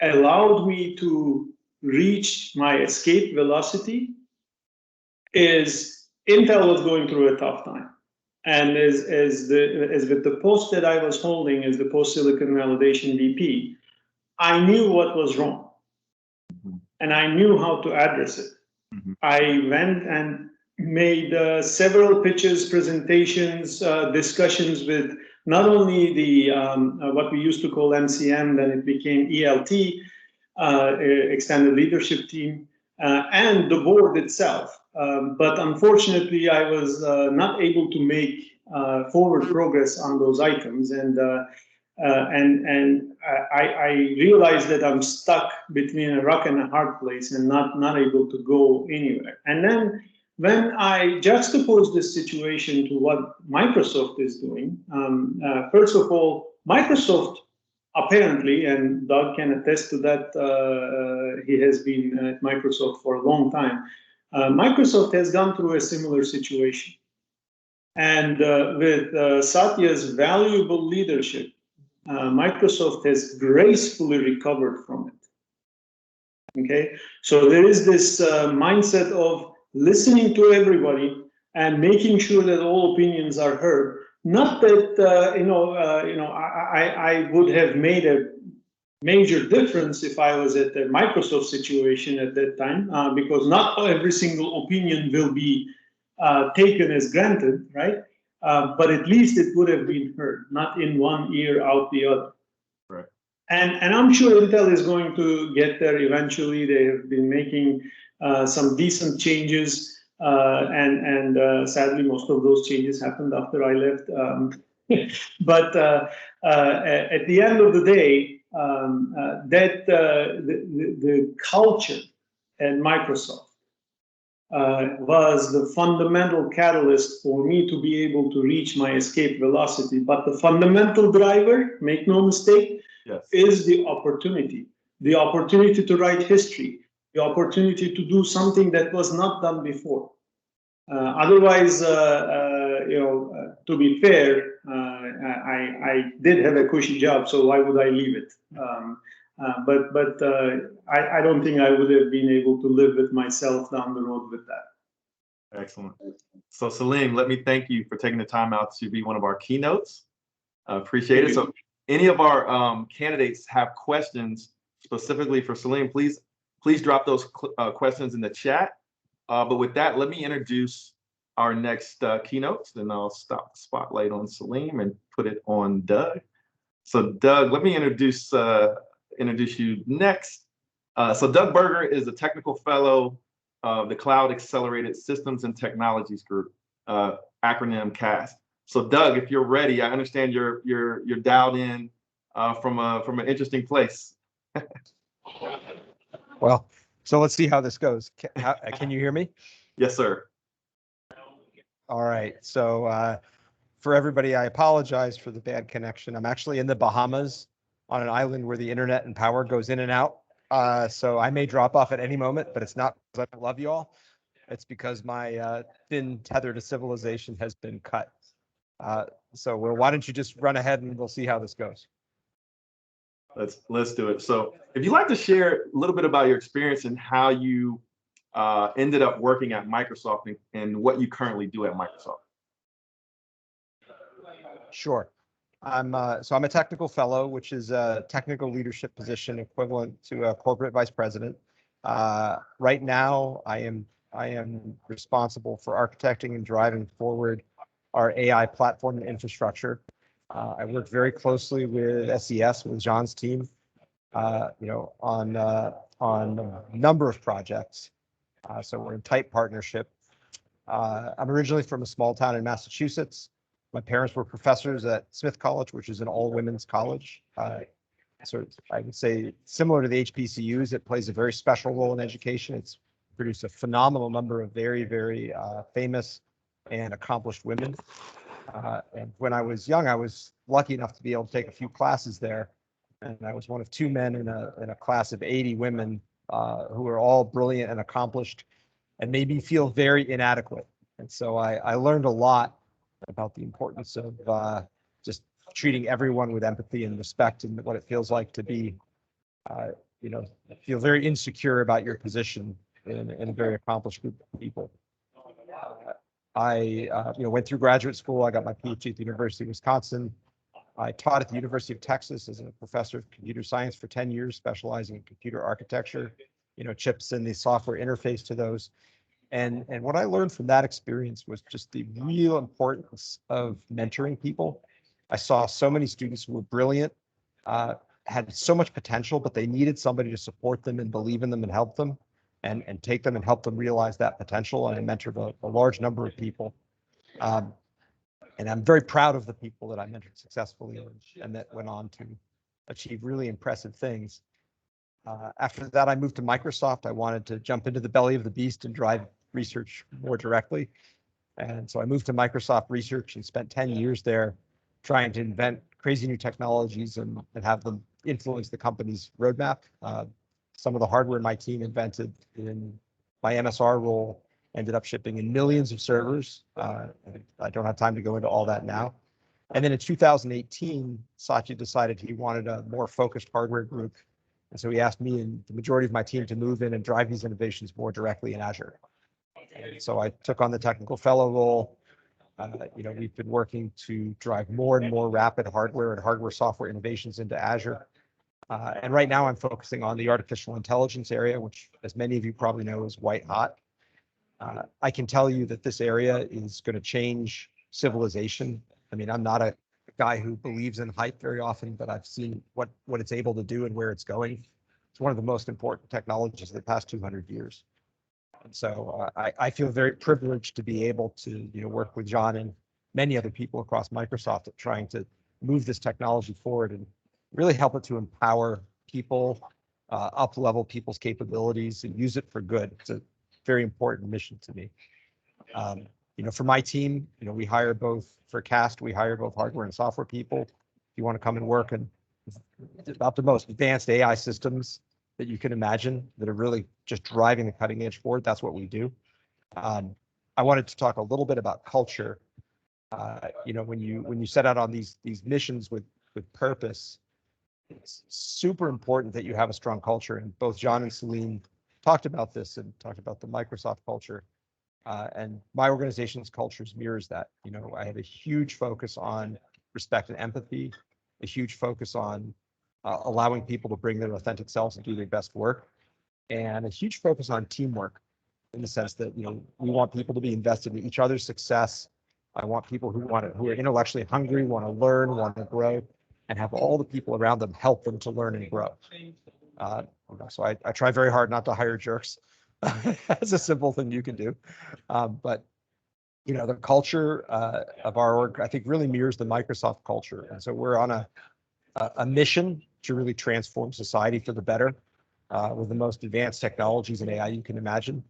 C: allowed me to reach my escape velocity is Intel was going through a tough time. And as with the post that I was holding as the post-silicon validation VP, I knew what was wrong. And I knew how to address it. I went and made several pitches, presentations, discussions with not only the what we used to call MCM, then it became ELT, Extended Leadership Team, and the board itself. But unfortunately, I was not able to make forward progress on those items, and I realized that I'm stuck between a rock and a hard place and not able to go anywhere. And then when I juxtapose this situation to what Microsoft is doing, first of all, Microsoft apparently, and Doug can attest to that, he has been at Microsoft for a long time, Microsoft has gone through a similar situation. And with Satya's valuable leadership, Microsoft has gracefully recovered from it. Okay, so there is this mindset of listening to everybody and making sure that all opinions are heard. Not that I would have made a major difference if I was at the Microsoft situation at that time, because not every single opinion will be taken as granted, right? But at least it would have been heard, not in one ear out the other.
A: Right.
C: And I'm sure Intel is going to get there eventually. They have been making some decent changes, and sadly, most of those changes happened after I left. But at the end of the day, the culture at Microsoft was the fundamental catalyst for me to be able to reach my escape velocity. But the fundamental driver, make no mistake,
A: yes,
C: is the opportunity to write history, the opportunity to do something that was not done before. Otherwise, to be fair, I did have a cushy job, so why would I leave it? But I don't think I would have been able to live with myself down the road with that.
A: Excellent. So Selim, let me thank you for taking the time out to be one of our keynotes. I appreciate it. So any of our candidates have questions specifically for Selim, please drop those questions in the chat. But with that, let me introduce our next keynotes, then I'll stop the spotlight on Selim and put it on Doug. So Doug, let me introduce you next. So Doug Berger is a technical fellow of the Cloud Accelerated Systems and Technologies Group, acronym CAST. So Doug, if you're ready, I understand you're dialed in from an interesting place.
D: Well, so let's see how this goes. Can you hear me?
A: Yes, sir.
D: All right. So for everybody, I apologize for the bad connection. I'm actually in the Bahamas on an island where the internet and power goes in and out. So I may drop off at any moment, but it's not because I love you all. It's because my thin tether to civilization has been cut. So why don't you just run ahead and we'll see how this goes.
A: Let's do it. So if you'd like to share a little bit about your experience and how you ended up working at Microsoft and what you currently do at Microsoft.
D: Sure. I'm a technical fellow, which is a technical leadership position equivalent to a corporate vice president. Right now, I am responsible for architecting and driving forward our AI platform and infrastructure. I work very closely with SES, with John's team, on a number of projects. So we're in tight partnership. I'm originally from a small town in Massachusetts. My parents were professors at Smith College, which is an all-women's college. So I would say similar to the HBCUs, it plays a very special role in education. It's produced a phenomenal number of very, very famous and accomplished women. And when I was young, I was lucky enough to be able to take a few classes there. And I was one of two men in a class of 80 women who were all brilliant and accomplished and made me feel very inadequate. And so I learned a lot about the importance of just treating everyone with empathy and respect and what it feels like to be, feel very insecure about your position in a very accomplished group of people. I went through graduate school. I got my PhD at the University of Wisconsin. I taught at the University of Texas as a professor of computer science for 10 years, specializing in computer architecture, chips and the software interface to those. And what I learned from that experience was just the real importance of mentoring people. I saw so many students who were brilliant, had so much potential, but they needed somebody to support them and believe in them and help them and take them and help them realize that potential. And I mentored a large number of people. And I'm very proud of the people that I mentored successfully and that went on to achieve really impressive things. After that, I moved to Microsoft. I wanted to jump into the belly of the beast and drive research more directly. And so I moved to Microsoft Research and spent 10 years there trying to invent crazy new technologies and have them influence the company's roadmap. Some of the hardware my team invented in my MSR role ended up shipping in millions of servers. I don't have time to go into all that now. And then in 2018, Satya decided he wanted a more focused hardware group. And so he asked me and the majority of my team to move in and drive these innovations more directly in Azure. And so I took on the technical fellow role. We've been working to drive more and more rapid hardware and hardware software innovations into Azure. And right now I'm focusing on the artificial intelligence area, which, as many of you probably know, is white hot. I can tell you that this area is going to change civilization. I mean, I'm not a guy who believes in hype very often, but I've seen what it's able to do and where it's going. It's one of the most important technologies of the past 200 years. And so I feel very privileged to be able to work with John and many other people across Microsoft at trying to move this technology forward and really help it to empower people, up-level people's capabilities and use it for good. It's a very important mission to me. For my team, we hire both for CAST, we hire both hardware and software people. If you want to come and work and about the most advanced AI systems that you can imagine that are really just driving the cutting edge forward, that's what we do. I wanted to talk a little bit about culture. When you set out on these missions with purpose, it's super important that you have a strong culture. And both John and Selim talked about this and talked about the Microsoft culture. And my organization's cultures mirrors that. I have a huge focus on respect and empathy, a huge focus on allowing people to bring their authentic selves and do their best work, and a huge focus on teamwork in the sense that, we want people to be invested in each other's success. I want people who are intellectually hungry, want to learn, want to grow, and have all the people around them help them to learn and grow. So I try very hard not to hire jerks. That's a simple thing you can do. But the culture of our org, I think, really mirrors the Microsoft culture. And so we're on a mission to really transform society for the better with the most advanced technologies and AI you can imagine,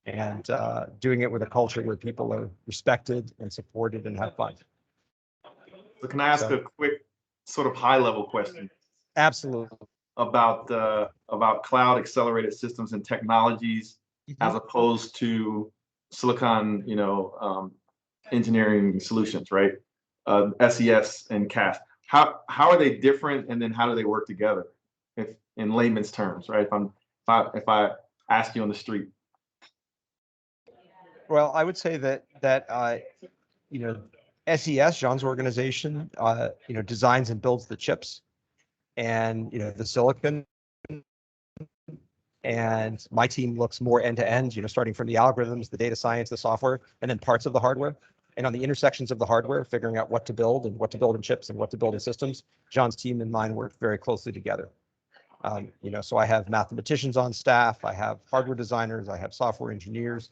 D: and doing it with a culture where people are respected and supported and have fun.
A: So can I ask a quick sort of high-level question?
D: Absolutely.
A: About cloud accelerated systems and technologies, as opposed to silicon, engineering solutions, right? SES and CAST. How are they different, and then how do they work together, if in layman's terms, right? If I ask you on the street.
D: Well, I would say that SES, John's organization, designs and builds the chips and the silicon, and my team looks more end to end, starting from the algorithms, the data science, the software, and then parts of the hardware. And on the intersections of the hardware, figuring out what to build and what to build in chips and what to build in systems, John's team and mine work very closely together. So I have mathematicians on staff, I have hardware designers, I have software engineers.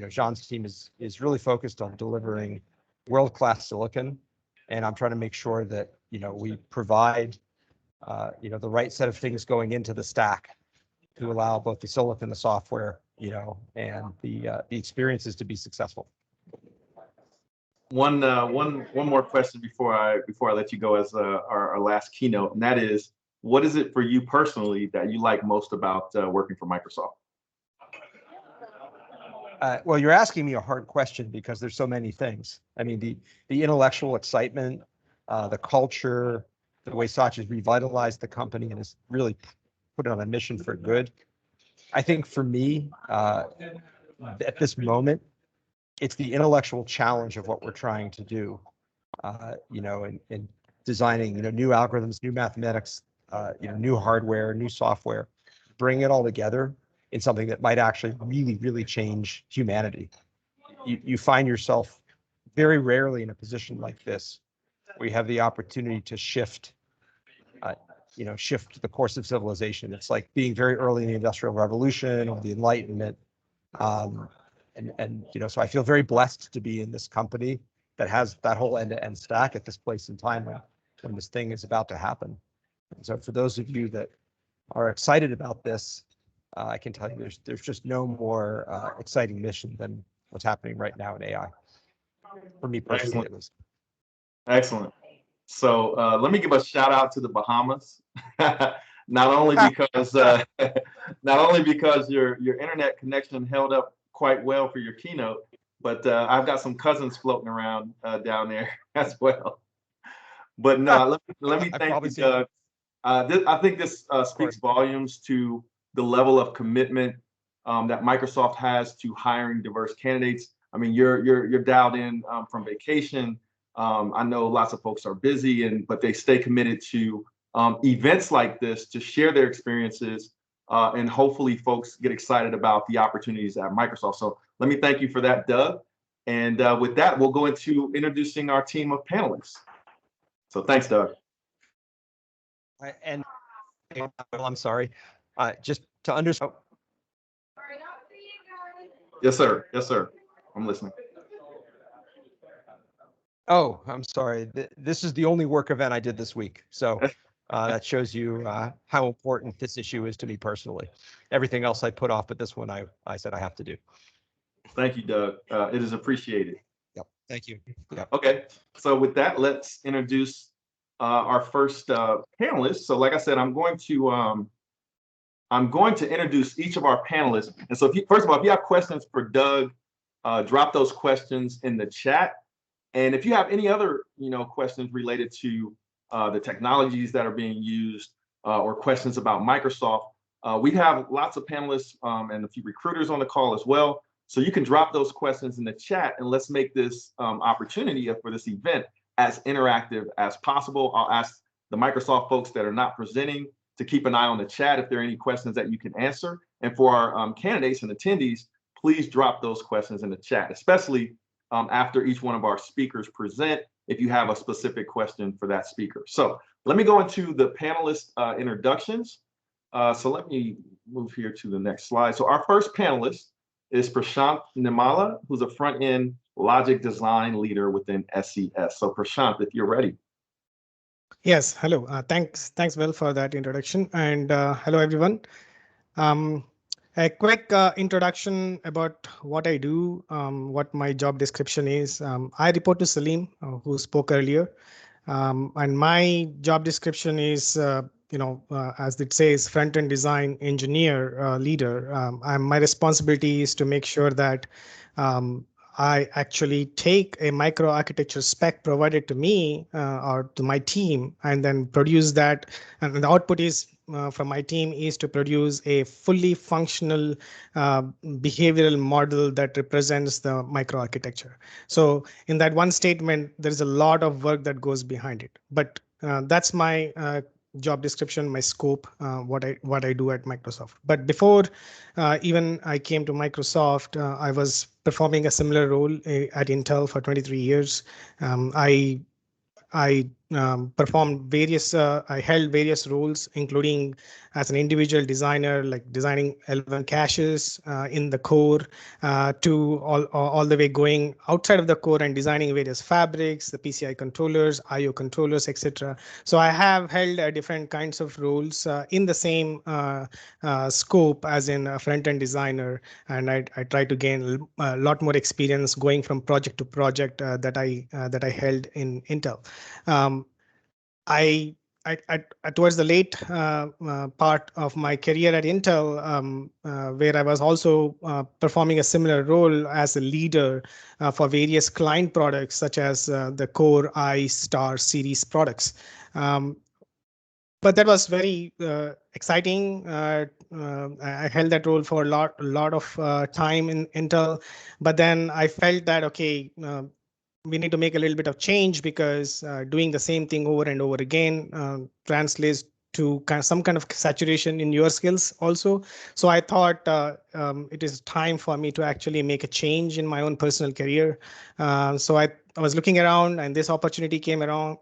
D: John's team is really focused on delivering world-class silicon, and I'm trying to make sure that we provide the right set of things going into the stack to allow both the silicon, the software, and the experiences to be successful.
A: One more question before I let you go as our last keynote, and that is, what is it for you personally that you like most about working for Microsoft?
D: Well, you're asking me a hard question because there's so many things. I mean, the intellectual excitement, the culture, the way Satya's revitalized the company and has really put it on a mission for good. I think for me, at this moment, it's the intellectual challenge of what we're trying to do, in designing, new algorithms, new mathematics, new hardware, new software, bring it all together in something that might actually really, really change humanity. You find yourself very rarely in a position like this, where you have the opportunity to shift the course of civilization. It's like being very early in the Industrial Revolution or the Enlightenment. So I feel very blessed to be in this company that has that whole end-to-end stack at this place in time when this thing is about to happen. And so for those of you that are excited about this, I can tell you there's just no more exciting mission than what's happening right now in AI. For me personally, it was.
A: Excellent. So let me give a shout out to the Bahamas. not only because your internet connection held up quite well for your keynote, but I've got some cousins floating around down there as well. But no, let me thank you, Doug. I think this speaks volumes to the level of commitment that Microsoft has to hiring diverse candidates. I mean, you're dialed in from vacation. I know lots of folks are busy, but they stay committed to events like this to share their experiences, and hopefully folks get excited about the opportunities at Microsoft. So let me thank you for that, Doug. And with that, we'll go into introducing our team of panelists. So thanks, Doug.
D: And I'm sorry, just to understand.
A: Yes, sir. Yes, sir. I'm listening.
D: Oh, I'm sorry. This is the only work event I did this week. So that shows you how important this issue is to me personally. Everything else I put off, but this one I said I have to do.
A: Thank you, Doug. It is appreciated.
D: Yep. Thank you. Yep.
A: Okay. So with that, let's introduce our first panelist. So like I said, I'm going to introduce each of our panelists. And so first of all, if you have questions for Doug, drop those questions in the chat. And if you have any other, questions related to the technologies that are being used or questions about Microsoft, we have lots of panelists and a few recruiters on the call as well. So you can drop those questions in the chat, and let's make this opportunity for this event as interactive as possible. I'll ask the Microsoft folks that are not presenting to keep an eye on the chat if there are any questions that you can answer. And for our candidates and attendees, please drop those questions in the chat, especially after each one of our speakers present, if you have a specific question for that speaker. So let me go into the panelist introductions. So let me move here to the next slide. So our first panelist is Prashant Nimala, who's a front-end logic design leader within SES. So Prashant, if you're ready.
E: Yes, hello. Thanks, Will, for that introduction. And hello, everyone. A quick introduction about what I do, what my job description is. I report to Selim, who spoke earlier. And my job description is, as it says, front-end design engineer leader. My responsibility is to make sure that I actually take a microarchitecture spec provided to me or to my team, and then produce that. And the output is from my team is to produce a fully functional behavioral model that represents the microarchitecture. So in that one statement, there is a lot of work that goes behind it. But that's my job description, my scope, what I do at Microsoft. But before even I came to Microsoft, I was performing a similar role at Intel for 23 years. I performed various, I held various roles, including as an individual designer, like designing L1 caches in the core, to all the way going outside of the core and designing various fabrics, the PCI controllers, IO controllers, etc. So I have held different kinds of roles in the same scope as in a front-end designer, and I try to gain a lot more experience going from project to project that I held in Intel. I towards the late part of my career at Intel, where I was also performing a similar role as a leader for various client products, such as the Core I Star series products. but that was very exciting. I held that role for a lot of time in Intel, but then I felt that okay, we need to make a little bit of change because doing the same thing over and over again translates to some kind of saturation in your skills also. So I thought it is time for me to actually make a change in my own personal career. So I was looking around, and this opportunity came along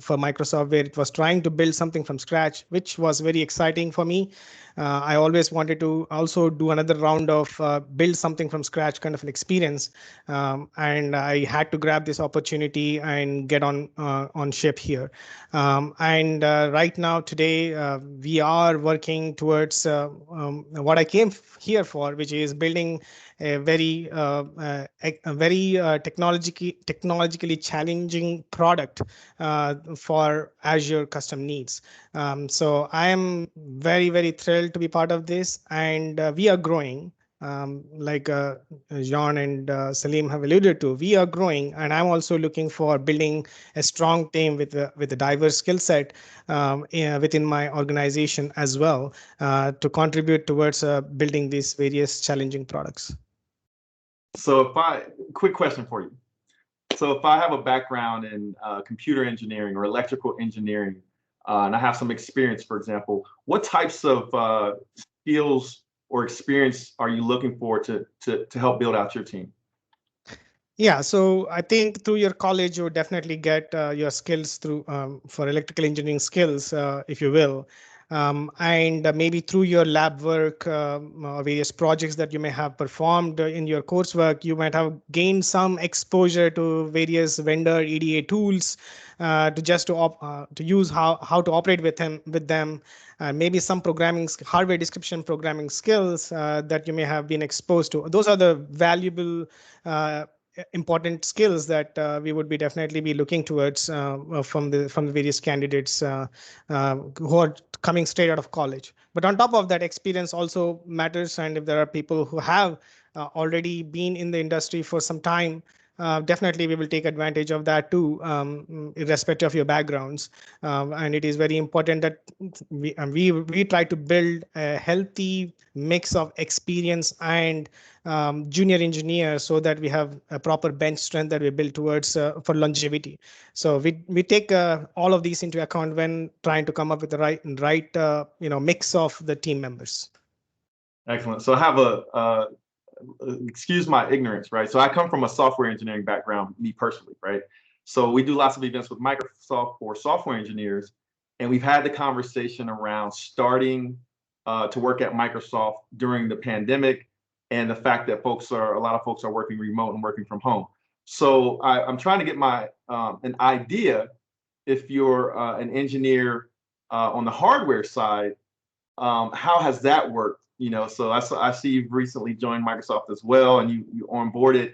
E: for Microsoft, where it was trying to build something from scratch, which was very exciting for me. I always wanted to also do another round of build something from scratch kind of an experience, and I had to grab this opportunity and get on ship here. And right now, today, we are working towards what I came here for, which is building a very technologically challenging product for Azure custom needs. So I am very thrilled to be part of this, and we are growing. Like John and Selim have alluded to, we are growing, and I'm also looking for building a strong team with a diverse skill set within my organization as well to contribute towards building these various challenging products.
A: So quick question for you. So if I have a background in computer engineering or electrical engineering, and I have some experience, for example, what types of skills or experience are you looking for to help build out your team?
E: Yeah, so I think through your college, you would definitely get your skills through for electrical engineering skills, if you will. And maybe through your lab work or various projects that you may have performed in your coursework, you might have gained some exposure to various vendor EDA tools to use how to operate with them. Maybe some hardware description programming skills that you may have been exposed to. Those are the valuable important skills that we would be definitely be looking towards from the various candidates who are coming straight out of college. But on top of that, experience also matters, and if there are people who have already been in the industry for some time, definitely we will take advantage of that too, irrespective of your backgrounds. And it is very important that we try to build a healthy mix of experience and junior engineers so that we have a proper bench strength that we build towards for longevity. So we take all of these into account when trying to come up with the right mix of the team members.
A: Excellent. So I have excuse my ignorance, right? So I come from a software engineering background, me personally, right? So we do lots of events with Microsoft for software engineers, and we've had the conversation around starting to work at Microsoft during the pandemic, and the fact that a lot of folks are working remote and working from home. So I'm trying to get an idea if you're an engineer on the hardware side, how has that worked? So I see you've recently joined Microsoft as well, and you onboarded.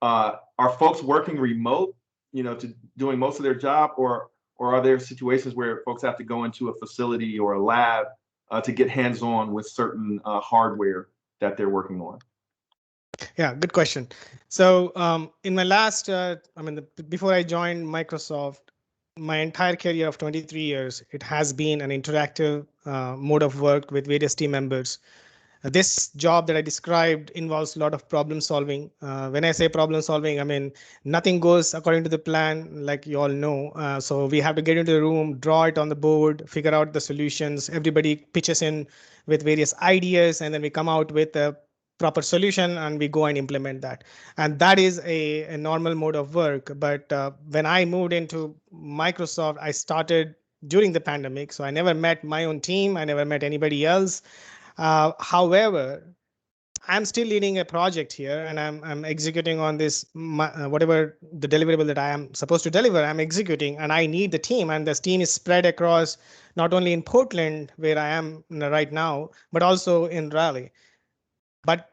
A: Are folks working remote, to doing most of their job, or are there situations where folks have to go into a facility or a lab to get hands-on with certain hardware that they're working on?
E: Yeah, good question. So in my last, before I joined Microsoft, my entire career of 23 years, it has been an interactive mode of work with various team members. This job that I described involves a lot of problem solving. When I say problem solving, I mean, nothing goes according to the plan, like you all know. So we have to get into the room, draw it on the board, figure out the solutions. Everybody pitches in with various ideas, and then we come out with a proper solution and we go and implement that. And that is a normal mode of work. But when I moved into Microsoft, I started during the pandemic. So I never met my own team. I never met anybody else. However, I'm still leading a project here, and I'm executing on this, whatever the deliverable that I am supposed to deliver, I'm executing, and I need the team. And this team is spread across not only in Portland, where I am right now, but also in Raleigh. But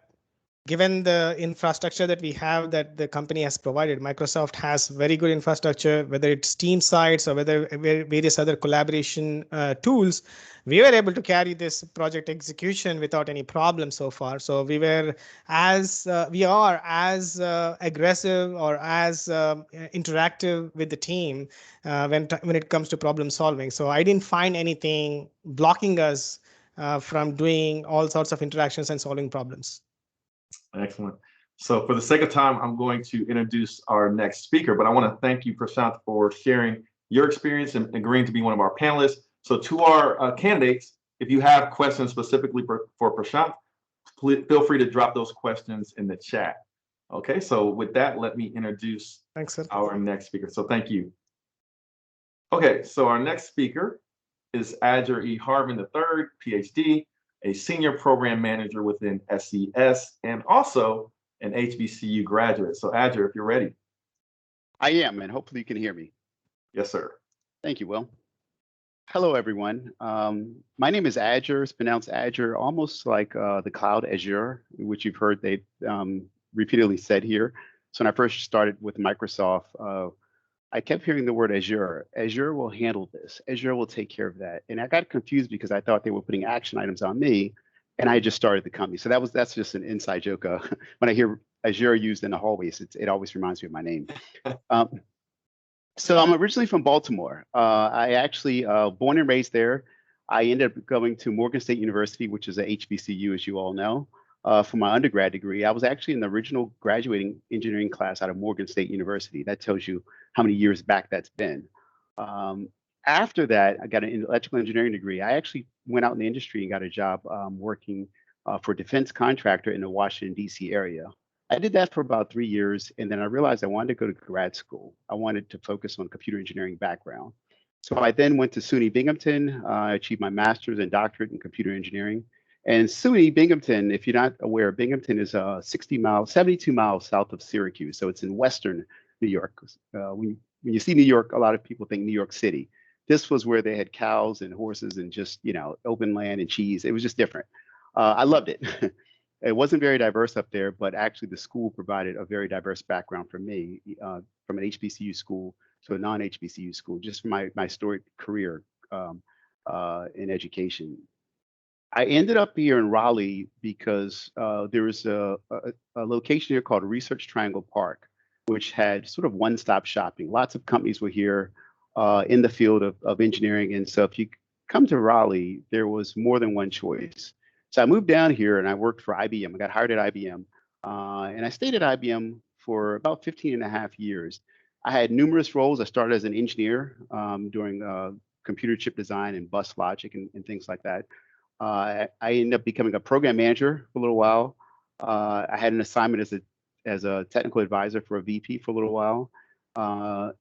E: given the infrastructure that we have that the company has provided, Microsoft has very good infrastructure, whether it's team sites or whether various other collaboration tools, we were able to carry this project execution without any problem so far. So we are as aggressive or as interactive with the team when it comes to problem solving. So I didn't find anything blocking us from doing all sorts of interactions and solving problems.
A: Excellent. So for the sake of time, I'm going to introduce our next speaker, but I want to thank you, Prashant, for sharing your experience and agreeing to be one of our panelists. So to our candidates, if you have questions specifically for Prashant, feel free to drop those questions in the chat. Okay, so with that, let me introduce our next speaker. So thank you. Okay, so our next speaker is Azure E. Harvin III, PhD, a senior program manager within SES, and also an HBCU graduate. So Azure, if you're ready.
F: I am, and hopefully you can hear me.
A: Yes, sir.
F: Thank you, Will. Hello, everyone. My name is Azure. It's pronounced Azure, almost like the cloud Azure, which you've heard they repeatedly said here. So when I first started with Microsoft, I kept hearing the word Azure. Azure will handle this. Azure will take care of that. And I got confused because I thought they were putting action items on me, and I just started the company. So that's just an inside joke. When I hear Azure used in the hallways, it always reminds me of my name. So I'm originally from Baltimore. I actually born and raised there. I ended up going to Morgan State University, which is a HBCU, as you all know, for my undergrad degree. I was actually in the original graduating engineering class out of Morgan State University. That tells you how many years back that's been. After that, I got an electrical engineering degree. I actually went out in the industry and got a job working for a defense contractor in the Washington, D.C. area. I did that for about 3 years, and then I realized I wanted to go to grad school. I wanted to focus on computer engineering background. So I then went to SUNY Binghamton. I achieved my master's and doctorate in computer engineering. And SUNY Binghamton, if you're not aware, Binghamton is 72 miles south of Syracuse. So it's in Western New York. When you see New York, a lot of people think New York City. This was where they had cows and horses and just, open land and cheese. It was just different. I loved it. It wasn't very diverse up there, but actually the school provided a very diverse background for me, from an HBCU school to a non-HBCU school, just from my storied career in education. I ended up here in Raleigh because there was a location here called Research Triangle Park, which had sort of one-stop shopping. Lots of companies were here in the field of engineering. And so if you come to Raleigh, there was more than one choice. So I moved down here and I worked for IBM. I got hired at IBM and I stayed at IBM for about 15 and a half years. I had numerous roles. I started as an engineer doing computer chip design and bus logic and things like that. I ended up becoming a program manager for a little while. I had an assignment as a technical advisor for a VP for a little while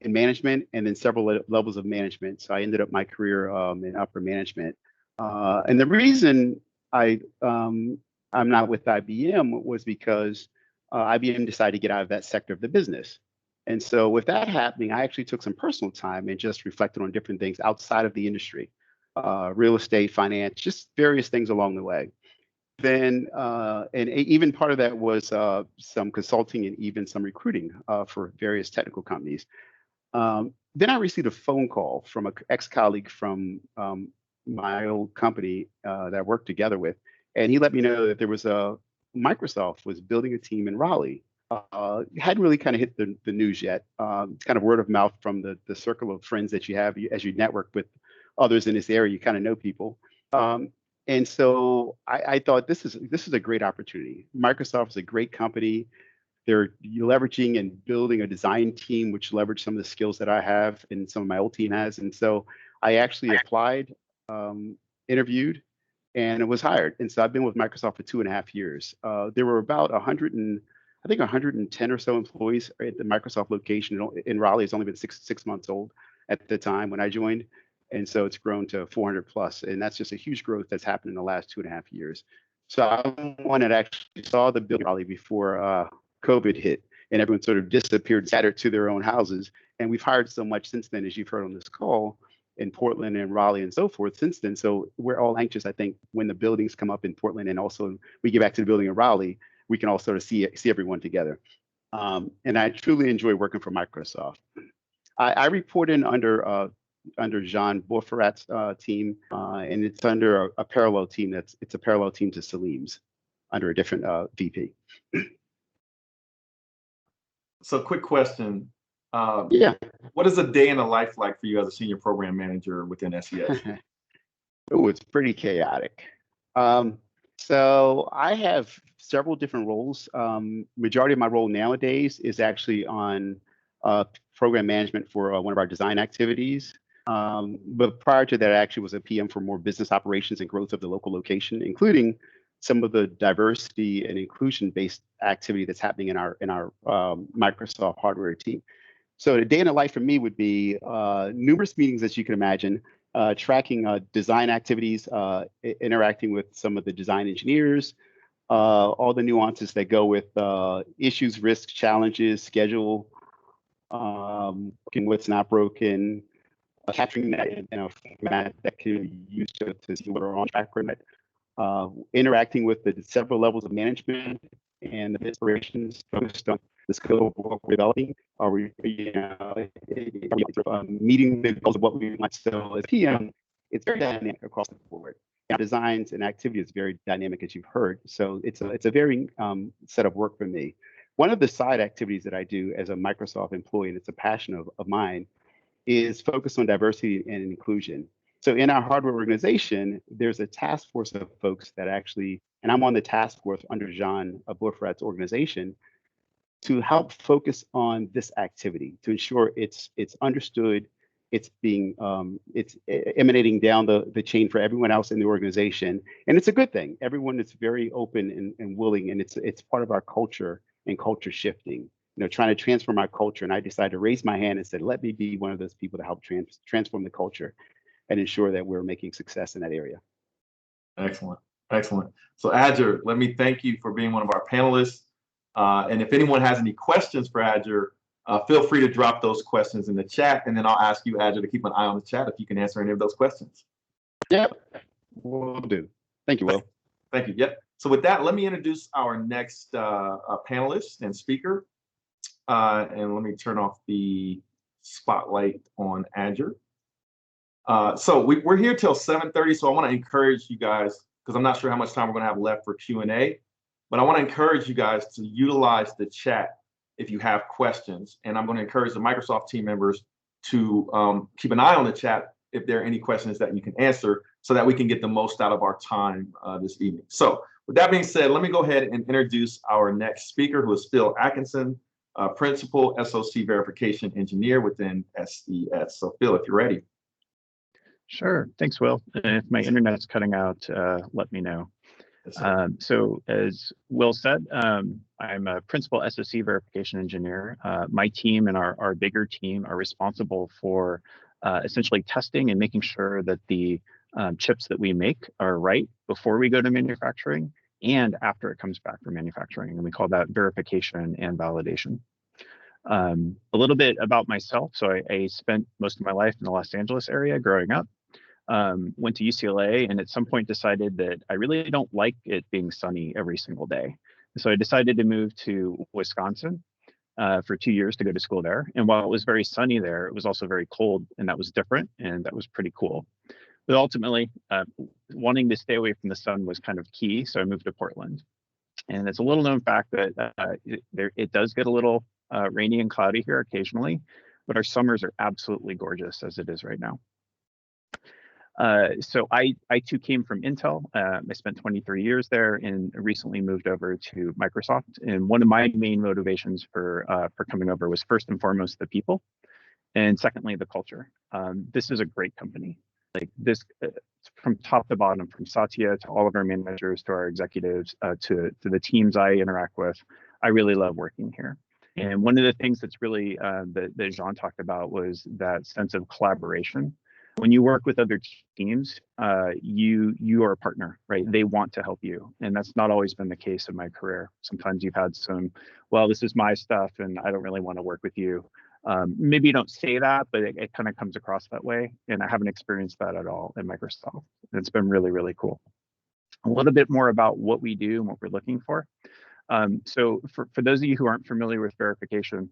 F: in management, and then several levels of management. So I ended up my career in upper management. And the reason I'm not with IBM was because IBM decided to get out of that sector of the business. And so with that happening, I actually took some personal time and just reflected on different things outside of the industry, real estate, finance, just various things along the way. Then, and even part of that was some consulting and even some recruiting for various technical companies. Then I received a phone call from an ex-colleague from my old company that I worked together with, and he let me know that there was Microsoft was building a team in Raleigh. Hadn't really kind of hit the news yet. It's kind of word of mouth from the circle of friends that you have as you network with others in this area. You kind of know people. And so I thought this is a great opportunity. Microsoft is a great company. They're leveraging and building a design team, which leverage some of the skills that I have and some of my old team has. And so I actually applied, interviewed, and was hired. And so I've been with Microsoft for 2.5 years. There were about 110 or so employees at the Microsoft location in Raleigh. It's only been six months old at the time when I joined. And so it's grown to 400 plus. And that's just a huge growth that's happened in the last 2.5 years. So I'm one that actually saw the building Raleigh before COVID hit and everyone sort of disappeared, scattered to their own houses. And we've hired so much since then, as you've heard on this call, in Portland and Raleigh and so forth since then. So we're all anxious, I think, when the buildings come up in Portland and also we get back to the building in Raleigh, we can all sort of see everyone together. And I truly enjoy working for Microsoft. I report in under Jean Bourferat's team, and it's under a parallel team. It's a parallel team to Selim's, under a different VP.
A: So, quick question.
F: Yeah.
A: What is a day in the life like for you as a senior program manager within SES?
F: Oh, it's pretty chaotic. So I have several different roles. Majority of my role nowadays is actually on program management for one of our design activities. But prior to that, I actually was a PM for more business operations and growth of the local location, including some of the diversity and inclusion-based activity that's happening in our Microsoft hardware team. So a day in the life for me would be numerous meetings, as you can imagine, tracking design activities, interacting with some of the design engineers, all the nuances that go with issues, risks, challenges, schedule, what's not broken, capturing that in a format that can be used to see what we're on track for that. Interacting with the several levels of management and the inspirations focused on the skill of what we're developing. Are we meeting the goals of what we might sell as PM? It's very dynamic across the board. Our designs and activity is very dynamic, as you've heard. So it's a very set of work for me. One of the side activities that I do as a Microsoft employee, and it's a passion of mine, is focused on diversity and inclusion. So in our hardware organization, there's a task force of folks that actually, and I'm on the task force under Jean Bourferat's organization, to help focus on this activity, to ensure it's understood, it's being it's emanating down the chain for everyone else in the organization, and it's a good thing. Everyone is very open and willing, and it's part of our culture and culture shifting. You know, trying to transform our culture, and I decided to raise my hand and said, let me be one of those people to help transform the culture and ensure that we're making success in that area.
A: Excellent, excellent. So Azure, let me thank you for being one of our panelists. And if anyone has any questions for Azure, feel free to drop those questions in the chat, and then I'll ask you, Azure, to keep an eye on the chat if you can answer any of those questions.
F: Yep, will do. Thank you, Will.
A: Thank you. Yep. So with that, let me introduce our next panelist and speaker. And let me turn off the spotlight on Azure. So we're here till 7:30, so I want to encourage you guys, because I'm not sure how much time we're going to have left for Q&A, but I want to encourage you guys to utilize the chat if you have questions. And I'm going to encourage the Microsoft team members to keep an eye on the chat if there are any questions that you can answer, so that we can get the most out of our time this evening. So with that being said, let me go ahead and introduce our next speaker, who is Phil Atkinson, Principal SOC Verification Engineer within SES. So Phil, if you're ready.
G: Sure, thanks, Will. And if my internet's cutting out, let me know. So as Will said, I'm a Principal SOC Verification Engineer. My team and our bigger team are responsible for essentially testing and making sure that the chips that we make are right before we go to manufacturing and after it comes back from manufacturing. And we call that verification and validation. A little bit about myself. So I spent most of my life in the Los Angeles area growing up. Went to UCLA, and at some point decided that I really don't like it being sunny every single day. So I decided to move to Wisconsin for 2 years to go to school there. And while it was very sunny there, it was also very cold, and that was different, and that was pretty cool. But ultimately, wanting to stay away from the sun was kind of key, so I moved to Portland. And it's a little known fact that it does get a little rainy and cloudy here occasionally, but our summers are absolutely gorgeous as it is right now. So I too came from Intel. I spent 23 years there and recently moved over to Microsoft. And one of my main motivations for coming over was first and foremost the people, and secondly the culture. This is a great company. Like this, from top to bottom, from Satya to all of our managers to our executives to the teams I interact with. I really love working here. And one of the things that's really that Jean talked about was that sense of collaboration. When you work with other teams, you are a partner, right? They want to help you. And that's not always been the case in my career. Sometimes you've had some, well, this is my stuff and I don't really want to work with you. Maybe you don't say that, but it kind of comes across that way. And I haven't experienced that at all at Microsoft. It's been really, really cool. A little bit more about what we do and what we're looking for. So for those of you who aren't familiar with verification,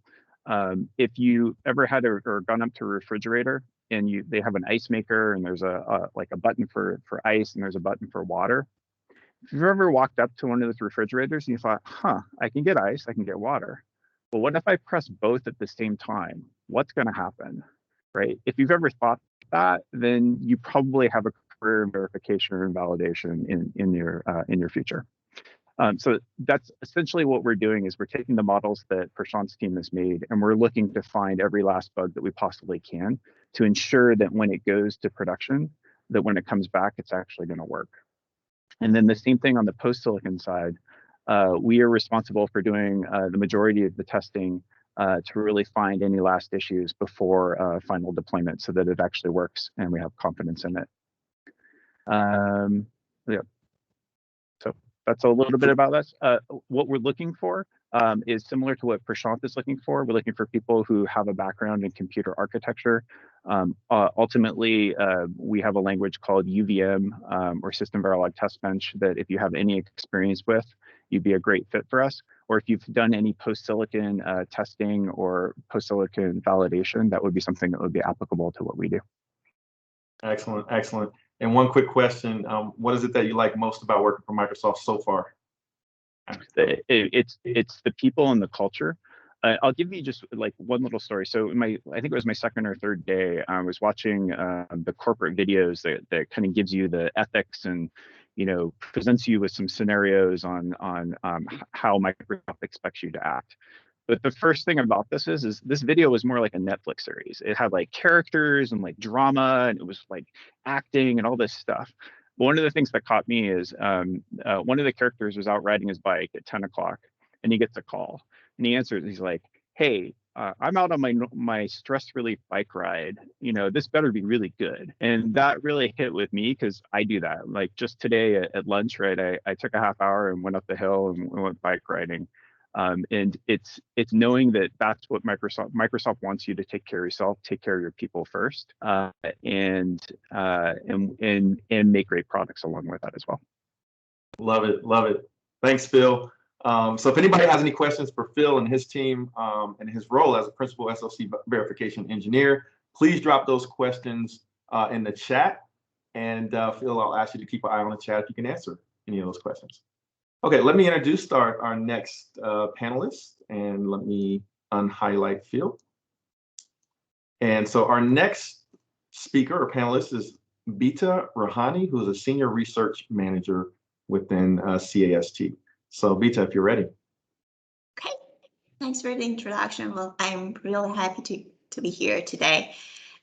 G: if you ever had or gone up to a refrigerator and they have an ice maker and there's like a button for ice and there's a button for water. If you've ever walked up to one of those refrigerators and you thought, I can get ice, I can get water. But what if I press both at the same time? What's going to happen, right? If you've ever thought that, then you probably have a career in verification or validation in your future. So that's essentially what we're doing is we're taking the models that Prashant's team has made and we're looking to find every last bug that we possibly can to ensure that when it goes to production, that when it comes back, it's actually going to work. And then the same thing on the post-silicon side, we are responsible for doing the majority of the testing to really find any last issues before final deployment so that it actually works and we have confidence in it. Yeah. So that's a little bit about us. What we're looking for is similar to what Prashant is looking for. We're looking for people who have a background in computer architecture. Ultimately, we have a language called UVM or System Verilog Test Bench that if you have any experience with, you'd be a great fit for us. Or if you've done any post-silicon testing or post-silicon validation, that would be something that would be applicable to what we do.
A: Excellent, excellent. And one quick question, what is it that you like most about working for Microsoft so far?
G: It's the people and the culture. I'll give you just like one little story. So I think it was my second or third day, I was watching the corporate videos that kind of gives you the ethics and, presents you with some scenarios on how Microsoft expects you to act. But the first thing about this is this video was more like a Netflix series. It had like characters and like drama and it was like acting and all this stuff. But one of the things that caught me is one of the characters was out riding his bike at 10 o'clock and he gets a call and he answers. He's like, hey, I'm out on my stress relief bike ride. This better be really good. And that really hit with me because I do that. Like just today at lunch, right? I took a half hour and went up the hill and went bike riding. And it's knowing that that's what Microsoft wants you to take care of yourself, take care of your people first, and make great products along with that as well.
A: Love it, love it. Thanks, Phil. So if anybody has any questions for Phil and his team and his role as a principal SOC verification engineer, please drop those questions in the chat. And Phil, I'll ask you to keep an eye on the chat if you can answer any of those questions. Okay, let me introduce our next panelist, and let me unhighlight Phil. And so our next speaker or panelist is Bita Rahani, who is a senior research manager within CAST. So Bita, if you're ready.
H: Okay, thanks for the introduction. Well, I'm really happy to be here today.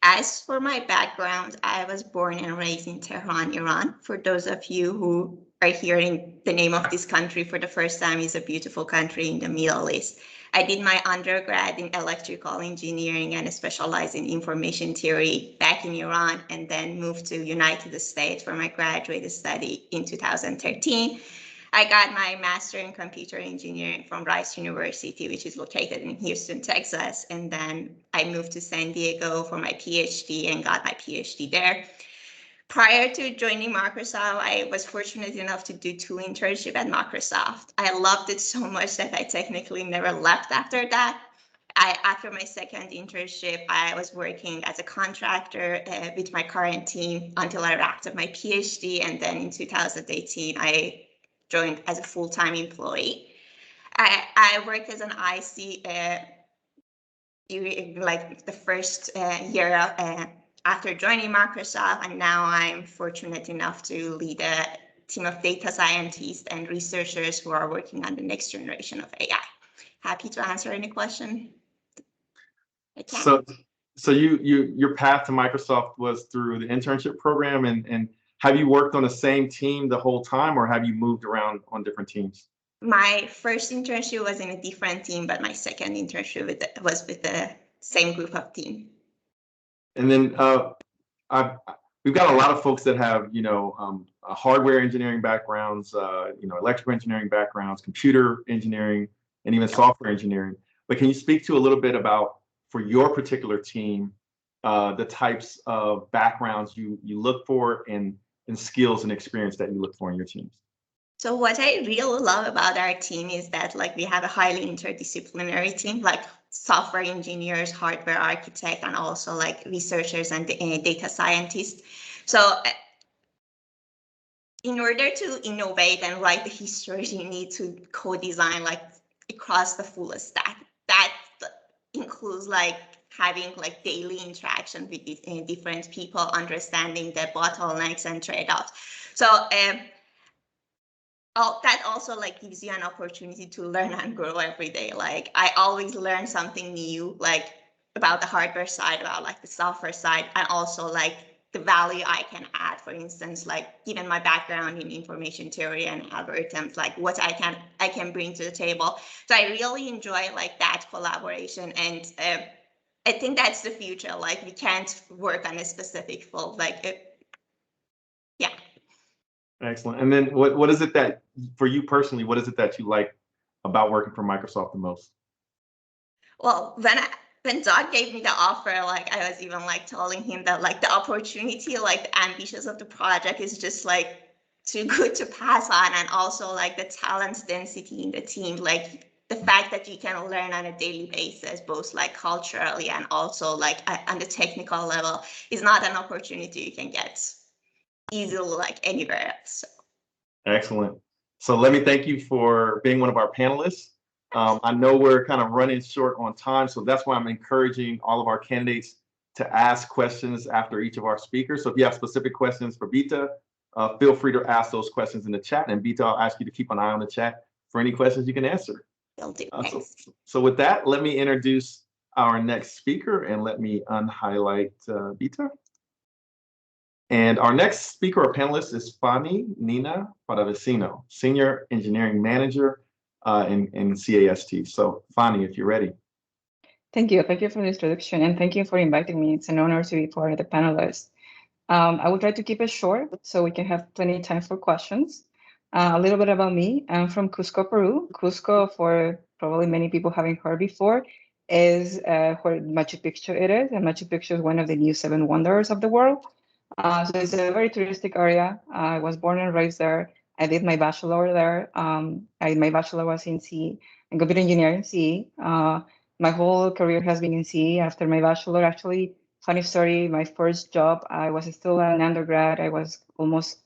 H: As for my background, I was born and raised in Tehran, Iran. For those of you who are hearing the name of this country for the first time, it's a beautiful country in the Middle East. I did my undergrad in electrical engineering and specialized in information theory back in Iran, and then moved to United States for my graduate study in 2013. I got my master in computer engineering from Rice University, which is located in Houston, Texas. And then I moved to San Diego for my PhD and got my PhD there. Prior to joining Microsoft, I was fortunate enough to do 2 internships at Microsoft. I loved it so much that I technically never left after that. After my second internship, I was working as a contractor with my current team until I wrapped up my PhD. And then in 2018, I joined as a full-time employee. I worked as an IC during like the first year after joining Microsoft, and now I'm fortunate enough to lead a team of data scientists and researchers who are working on the next generation of AI. Happy to answer any question.
A: So your path to Microsoft was through the internship program, and have you worked on the same team the whole time, or have you moved around on different teams?
H: My first internship was in a different team, but my second internship was with the same group of team.
A: And then we've got a lot of folks that have, hardware engineering backgrounds, electrical engineering backgrounds, computer engineering, and even software engineering. But can you speak to a little bit about, for your particular team, the types of backgrounds you look for and skills and experience that you look for in your teams?
H: So what I really love about our team is that like we have a highly interdisciplinary team, like software engineers, hardware architect, and also like researchers and data scientists. So in order to innovate and write the history, you need to co-design like across the full stack. That includes like having like daily interaction with different people, understanding the bottlenecks and trade-offs. So that also like gives you an opportunity to learn and grow every day. Like I always learn something new, like about the hardware side, about like the software side, and also like the value I can add. For instance, like given my background in information theory and algorithms, like what I can bring to the table. So I really enjoy like that collaboration, and I think that's the future. Like we can't work on a specific field, like yeah.
A: Excellent. And then what is it that, for you personally, what is it that you like about working for Microsoft the most?
H: Well, when Doug gave me the offer, like I was even like telling him that like the opportunity, like the ambitions of the project is just like too good to pass on. And also like the talent density in the team, like the fact that you can learn on a daily basis, both like culturally and also like on the technical level, is not an opportunity you can get easily like anywhere else. So.
A: Excellent. So let me thank you for being one of our panelists. I know we're kind of running short on time, so that's why I'm encouraging all of our candidates to ask questions after each of our speakers. So if you have specific questions for Bita, feel free to ask those questions in the chat, and Bita, I'll ask you to keep an eye on the chat for any questions you can answer.
H: Will do.
A: So with that, let me introduce our next speaker, and let me unhighlight Bita. And our next speaker or panelist is Fanny Nina Paravicino, Senior Engineering Manager in CAST. So Fanny, if you're ready.
I: Thank you. Thank you for the introduction, and thank you for inviting me. It's an honor to be part of the panelists. I will try to keep it short so we can have plenty of time for questions. A little bit about me. I'm from Cusco, Peru. Cusco, for probably many people haven't heard before, is where Machu Picchu it is. And Machu Picchu is one of the new 7 wonders of the world. So it's a very touristic area. I was born and raised there. I did my bachelor there. My bachelor was in computer engineering, CE. My whole career has been in CE. After my bachelor, actually, funny story, my first job, I was still an undergrad. I was almost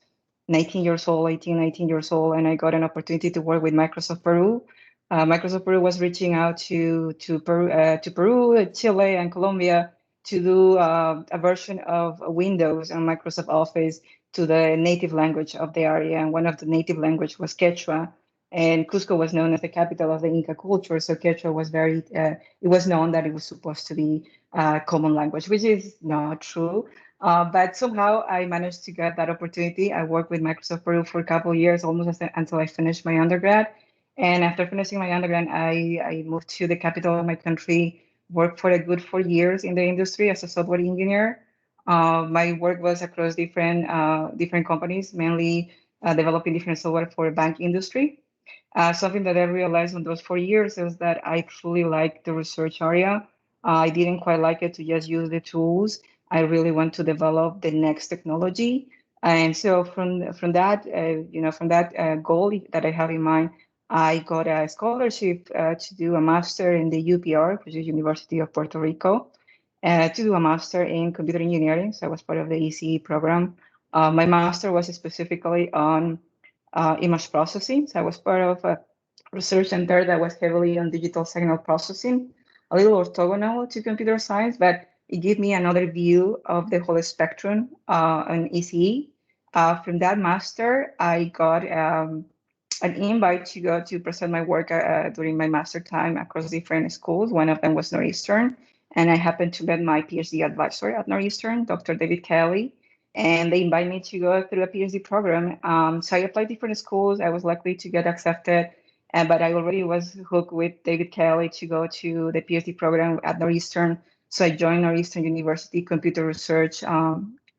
I: 19 years old, 19 years old, and I got an opportunity to work with Microsoft Peru. Microsoft Peru was reaching out to Peru, Chile, and Colombia to do a version of Windows and Microsoft Office to the native language of the area. And one of the native language was Quechua. And Cusco was known as the capital of the Inca culture. So Quechua was it was known that it was supposed to be a common language, which is not true. But somehow I managed to get that opportunity. I worked with Microsoft Peru for a couple of years, almost until I finished my undergrad. And after finishing my undergrad, I moved to the capital of my country, worked for a good 4 years in the industry as a software engineer. My work was across different companies, mainly developing different software for the bank industry. Something that I realized in those 4 years is that I truly like the research area. I didn't quite like it to just use the tools. I really want to develop the next technology. And so from that goal that I have in mind, I got a scholarship to do a master in the UPR, which is University of Puerto Rico, to do a master in computer engineering. So I was part of the ECE program. My master was specifically on image processing. So I was part of a research center that was heavily on digital signal processing, a little orthogonal to computer science, but it gave me another view of the whole spectrum on ECE. From that master, I got an invite to go to present my work during my master time across different schools. One of them was Northeastern, and I happened to meet my PhD advisor at Northeastern, Dr. David Kelly, and they invited me to go through a PhD program. So I applied different schools. I was lucky to get accepted, but I already was hooked with David Kelly to go to the PhD program at Northeastern. So I joined Northeastern University Computer Research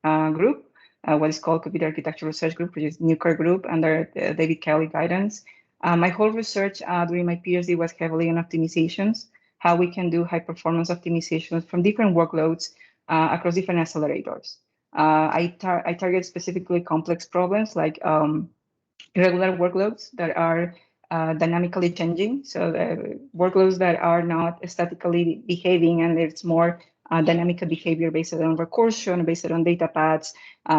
I: Group, what is called Computer Architecture Research Group, which is nuclear group under David Kelly guidance. My whole research during my PhD was heavily on optimizations, how we can do high performance optimizations from different workloads across different accelerators. I target specifically complex problems like irregular workloads that are dynamically changing. So the workloads that are not statically behaving, and it's more dynamic behavior based on recursion, based on data paths,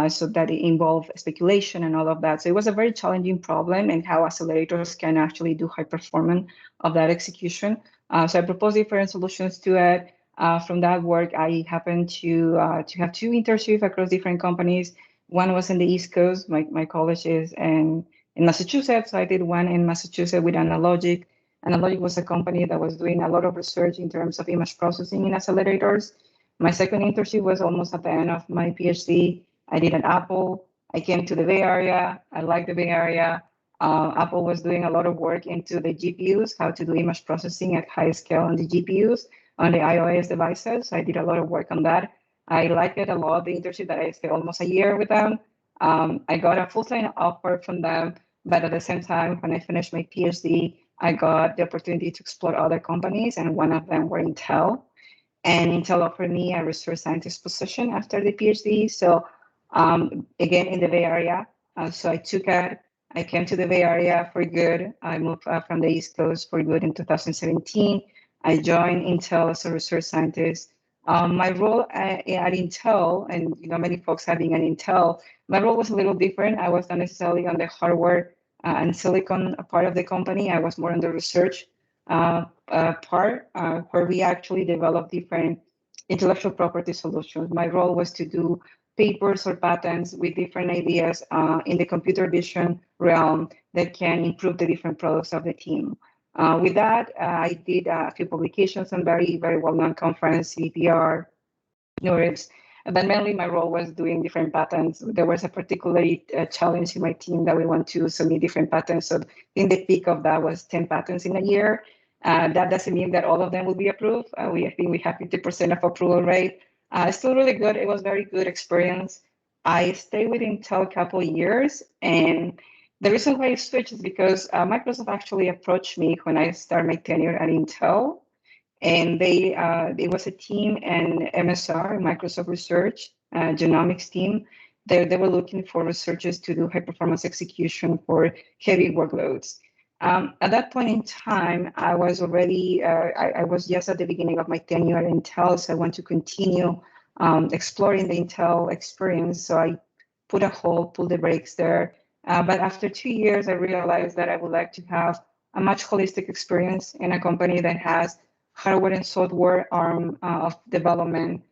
I: so that it involve speculation and all of that. So it was a very challenging problem, and how accelerators can actually do high performance of that execution. So I proposed different solutions to it. From that work, I happened to have 2 internships across different companies. One was in the East Coast. My college is in Massachusetts. So I did one in Massachusetts with Analogic. Analogic was a company that was doing a lot of research in terms of image processing in accelerators. My second internship was almost at the end of my PhD. I did at Apple. I came to the Bay Area. I liked the Bay Area. Apple was doing a lot of work into the GPUs, how to do image processing at high scale on the GPUs on the iOS devices. I did a lot of work on that. I liked it a lot, the internship that I stayed almost a year with them. I got a full-time offer from them, but at the same time, when I finished my PhD, I got the opportunity to explore other companies, and one of them were Intel. And Intel offered me a research scientist position after the PhD. So again, in the Bay Area. So I took it. I came to the Bay Area for good. I moved from the East Coast for good in 2017. I joined Intel as a research scientist. My role at Intel, and many folks having an Intel, my role was a little different. I was not necessarily on the hardware and silicon part of the company. I was more on the research part, where we actually developed different intellectual property solutions. My role was to do papers or patents with different ideas in the computer vision realm that can improve the different products of the team. With that, I did a few publications on very, very well-known conference, CPR, NeurIPS, but mainly my role was doing different patents. There was a particularly challenge in my team that we want to submit different patents. So in the peak of that was 10 patents in a year. That doesn't mean that all of them will be approved. I think we have 50% of approval rate. Still really good. It was very good experience. I stayed with Intel a couple of years, and the reason why I switched is because Microsoft actually approached me when I started my tenure at Intel, and it was a team and MSR, Microsoft Research, genomics team. They were looking for researchers to do high performance execution for heavy workloads. At that point in time, I was already, I was just at the beginning of my tenure at Intel, so I want to continue exploring the Intel experience. So I put a hold, pulled the brakes there. But after 2 years, I realized that I would like to have a much holistic experience in a company that has hardware and software arm of development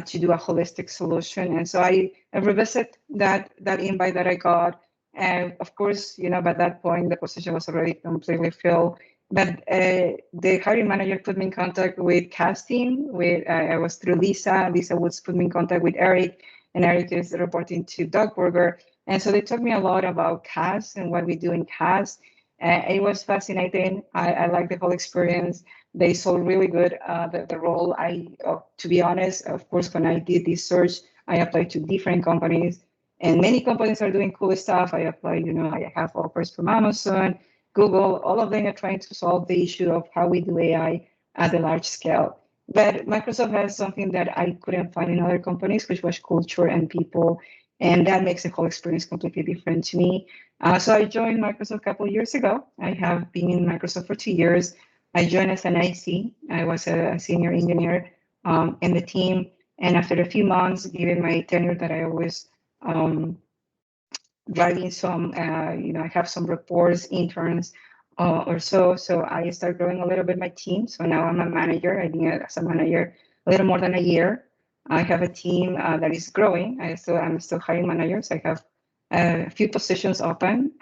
I: to do a holistic solution. And so I revisit that invite that I got. And of course, by that point, the position was already completely filled. But the hiring manager put me in contact with CAS team. I was through Lisa. Lisa Woods put me in contact with Eric, and Eric is reporting to Doug Berger. And so they taught me a lot about CAS and what we do in CAS. It was fascinating. I liked the whole experience. They sold really good the role. To be honest, of course, when I did this search, I applied to different companies, and many companies are doing cool stuff. I applied, I have offers from Amazon, Google, all of them are trying to solve the issue of how we do AI at a large scale. But Microsoft has something that I couldn't find in other companies, which was culture and people. And that makes the whole experience completely different to me. So I joined Microsoft a couple of years ago. I have been in Microsoft for 2 years. I joined as an IC. I was a senior engineer in the team. And after a few months, given my tenure that I was driving some, I have some reports, interns or so. So I started growing a little bit my team. So now I'm a manager. I've been as a manager a little more than a year. I have a team that is growing. I'm still hiring managers. I have a few positions open.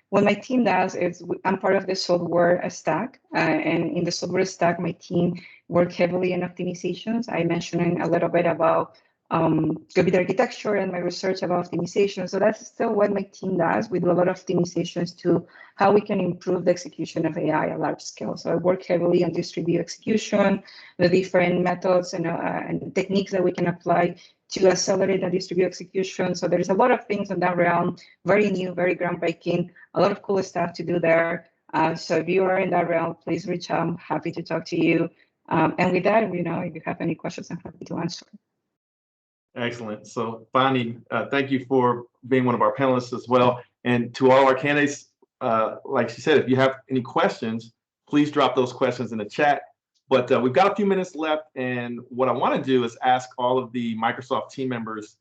I: What my team does is I'm part of the software stack. And in the software stack, my team work heavily in optimizations. I mentioned a little bit about computer architecture and my research about optimization. So that's still what my team does. We do a lot of optimizations to how we can improve the execution of AI at large scale. So I work heavily on distributed execution, the different methods and techniques that we can apply to accelerate the distributed execution. So there's a lot of things in that realm, very new, very groundbreaking, a lot of cool stuff to do there. So if you are in that realm, please reach out. I'm happy to talk to you. And with that, if you have any questions, I'm happy to answer.
A: Excellent. So Bonnie, thank you for being one of our panelists as well. And to all our candidates, like she said, if you have any questions, please drop those questions in the chat. But we've got a few minutes left, and what I want to do is ask all of the Microsoft team members,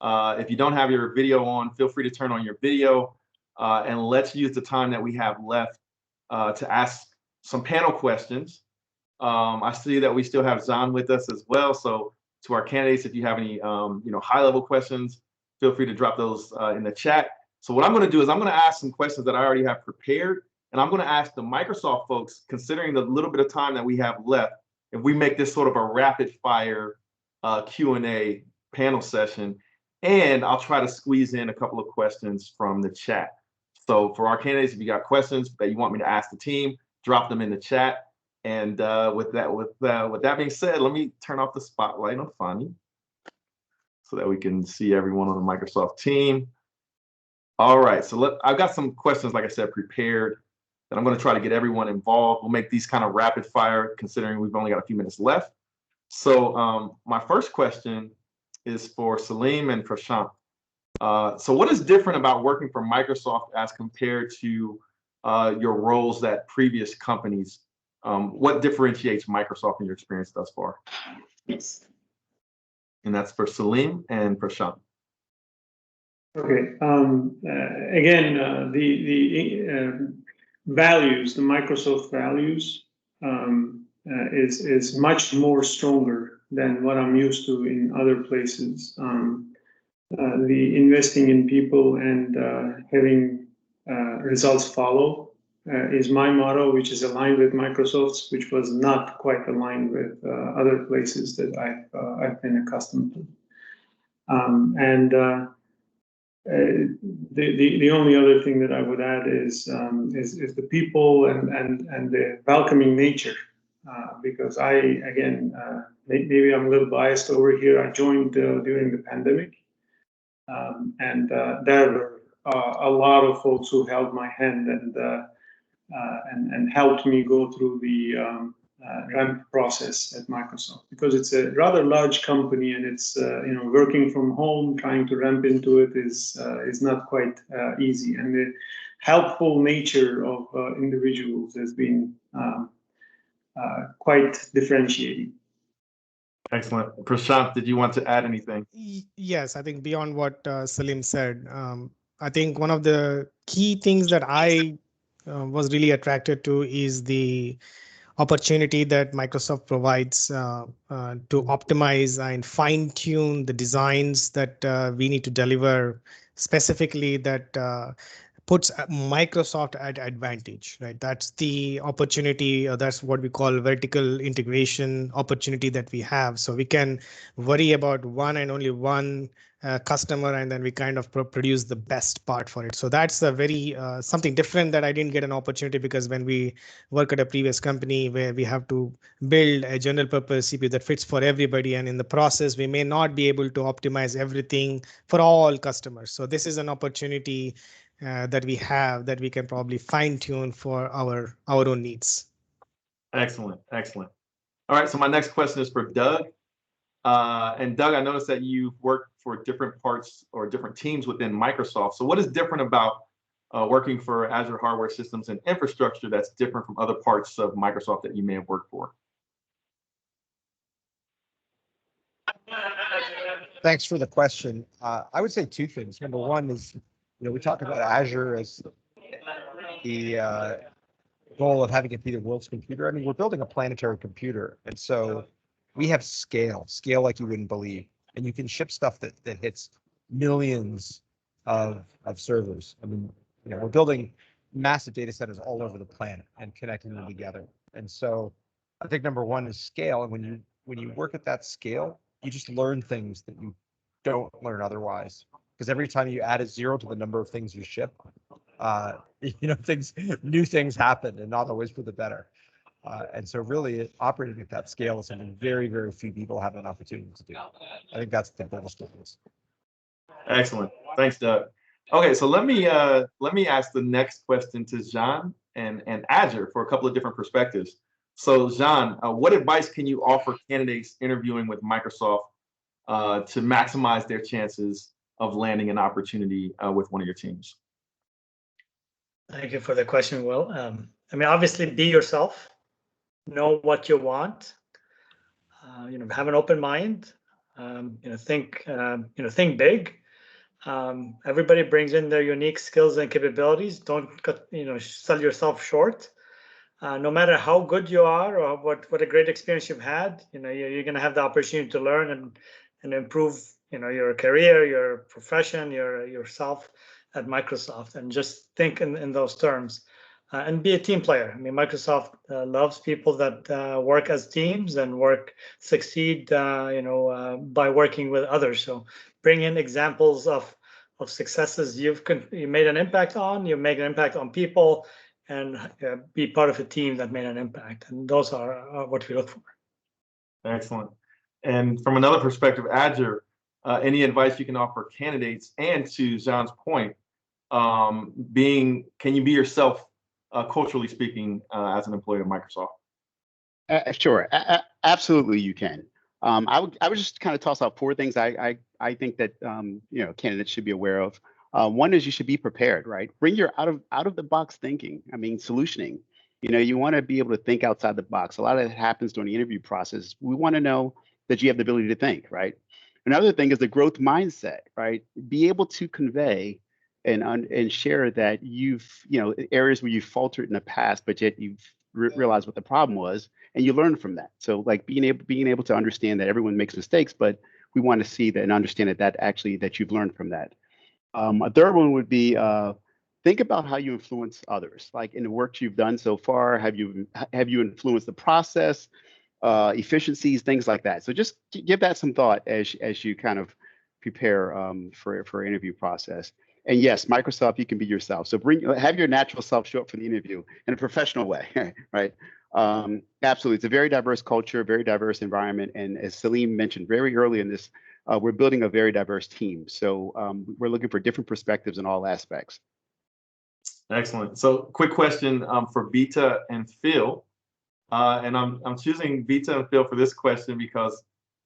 A: if you don't have your video on, feel free to turn on your video, and let's use the time that we have left to ask some panel questions. I see that we still have Zahn with us as well. So to our candidates, if you have any high-level questions, feel free to drop those in the chat. So what I'm going to do is I'm going to ask some questions that I already have prepared. And I'm going to ask the Microsoft folks, considering the little bit of time that we have left, if we make this sort of a rapid fire Q&A panel session, and I'll try to squeeze in a couple of questions from the chat. So for our candidates, if you got questions that you want me to ask the team, drop them in the chat. And with that being said, let me turn off the spotlight on Fani so that we can see everyone on the Microsoft team. All right, so I've got some questions, like I said, prepared that I'm going to try to get everyone involved. We'll make these kind of rapid fire, considering we've only got a few minutes left. So my first question is for Selim and Prashant. So what is different about working for Microsoft as compared to your roles at previous companies? What differentiates Microsoft in your experience thus far?
H: Yes.
A: And that's for Selim and Prashant.
C: Okay. Again, the values, the Microsoft values, is much more stronger than what I'm used to in other places. The investing in people and having results follow is my motto, which is aligned with Microsoft's, which was not quite aligned with other places that I've been accustomed to. The only other thing that I would add is the people and the welcoming nature, because maybe I'm a little biased over here. I joined during the pandemic, and there were a lot of folks who held my hand and helped me go through the ramp process at Microsoft, because it's a rather large company, and it's working from home, trying to ramp into it is not quite easy, and the helpful nature of individuals has been quite differentiating.
A: Excellent. Prashant, did you want to add anything?
E: Yes, I think beyond what Selim said, I think one of the key things that I was really attracted to is the opportunity that Microsoft provides to optimize and fine-tune the designs that we need to deliver, specifically that puts Microsoft at advantage, right? That's the opportunity, that's what we call vertical integration opportunity that we have. So we can worry about one and only one customer, and then we kind of produce the best part for it. So that's a very something different that I didn't get an opportunity, because when we work at a previous company where we have to build a general purpose CPU that fits for everybody, and in the process we may not be able to optimize everything for all customers. So this is an opportunity that we have that we can probably fine tune for our own needs.
A: Excellent, excellent. All right, so my next question is for Doug. And Doug, I noticed that you've worked for different parts or different teams within Microsoft. So what is different about working for Azure Hardware Systems and Infrastructure that's different from other parts of Microsoft that you may have worked for?
D: Thanks for the question. I would say two things. Number one is, we talk about Azure as the goal of having it be the world's computer. I mean, we're building a planetary computer, and so we have scale like you wouldn't believe, and you can ship stuff that hits millions of servers. I mean, we're building massive data centers all over the planet and connecting them together. And so I think number one is scale, and when you work at that scale, you just learn things that you don't learn otherwise. Because every time you add a zero to the number of things you ship, new things happen, and not always for the better. And so really operating at that scale is something very, very few people have an opportunity to do. I think that's the biggest difference.
A: Excellent. Thanks, Doug. Okay, so let me ask the next question to Jean and Azure for a couple of different perspectives. So Jean, what advice can you offer candidates interviewing with Microsoft to maximize their chances of landing an opportunity with one of your teams?
B: Thank you for the question, Will. I mean, obviously, be yourself. Know what you want. Have an open mind. Think big. Everybody brings in their unique skills and capabilities. Don't sell yourself short. No matter how good you are or what a great experience you've had, you're going to have the opportunity to learn and improve, your career, your profession, yourself at Microsoft. And just think in those terms, and be a team player. I mean, Microsoft loves people that work as teams and succeed, by working with others. So bring in examples of successes you made an impact on. You make an impact on people, and be part of a team that made an impact. And those are what we look for.
A: Excellent. And from another perspective, Azure, any advice you can offer candidates, and to Jean's point, can you be yourself, culturally speaking, as an employee of Microsoft?
F: Sure, absolutely you can. I would just kind of toss out 4 things I think that candidates should be aware of. One is you should be prepared, right? Bring your out of the box thinking. I mean, solutioning. You want to be able to think outside the box. A lot of it happens during the interview process. We want to know that you have the ability to think, right? Another thing is the growth mindset, right? Be able to convey and share that areas where you faltered in the past, but yet you've realized what the problem was, and you learn from that. So like being able to understand that everyone makes mistakes, but we want to see that and understand that you've learned from that. A third one would be think about how you influence others. Like in the work you've done so far, have you influenced the process, efficiencies, things like that. So just give that some thought as you kind of prepare for interview process. And yes, Microsoft, you can be yourself. So have your natural self show up for the interview in a professional way, right? Absolutely, it's a very diverse culture, very diverse environment, and as Selim mentioned very early in this, we're building a very diverse team. So we're looking for different perspectives in all aspects.
A: Excellent. So quick question for Bita and Phil. And I'm choosing Bita and Phil for this question because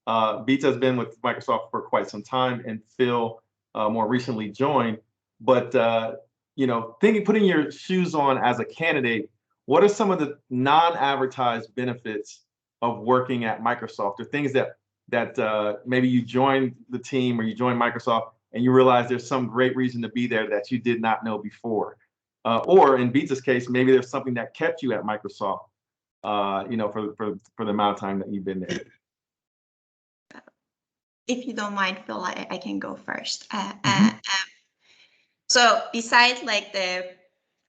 A: Bita has been with Microsoft for quite some time, and Phil more recently joined. But putting your shoes on as a candidate, what are some of the non-advertised benefits of working at Microsoft, or things that maybe you joined the team or you joined Microsoft and you realize there's some great reason to be there that you did not know before? Or in Bita's case, maybe there's something that kept you at Microsoft, for the amount of time that you've been there.
H: If you don't mind, Phil, I can go first. So besides like the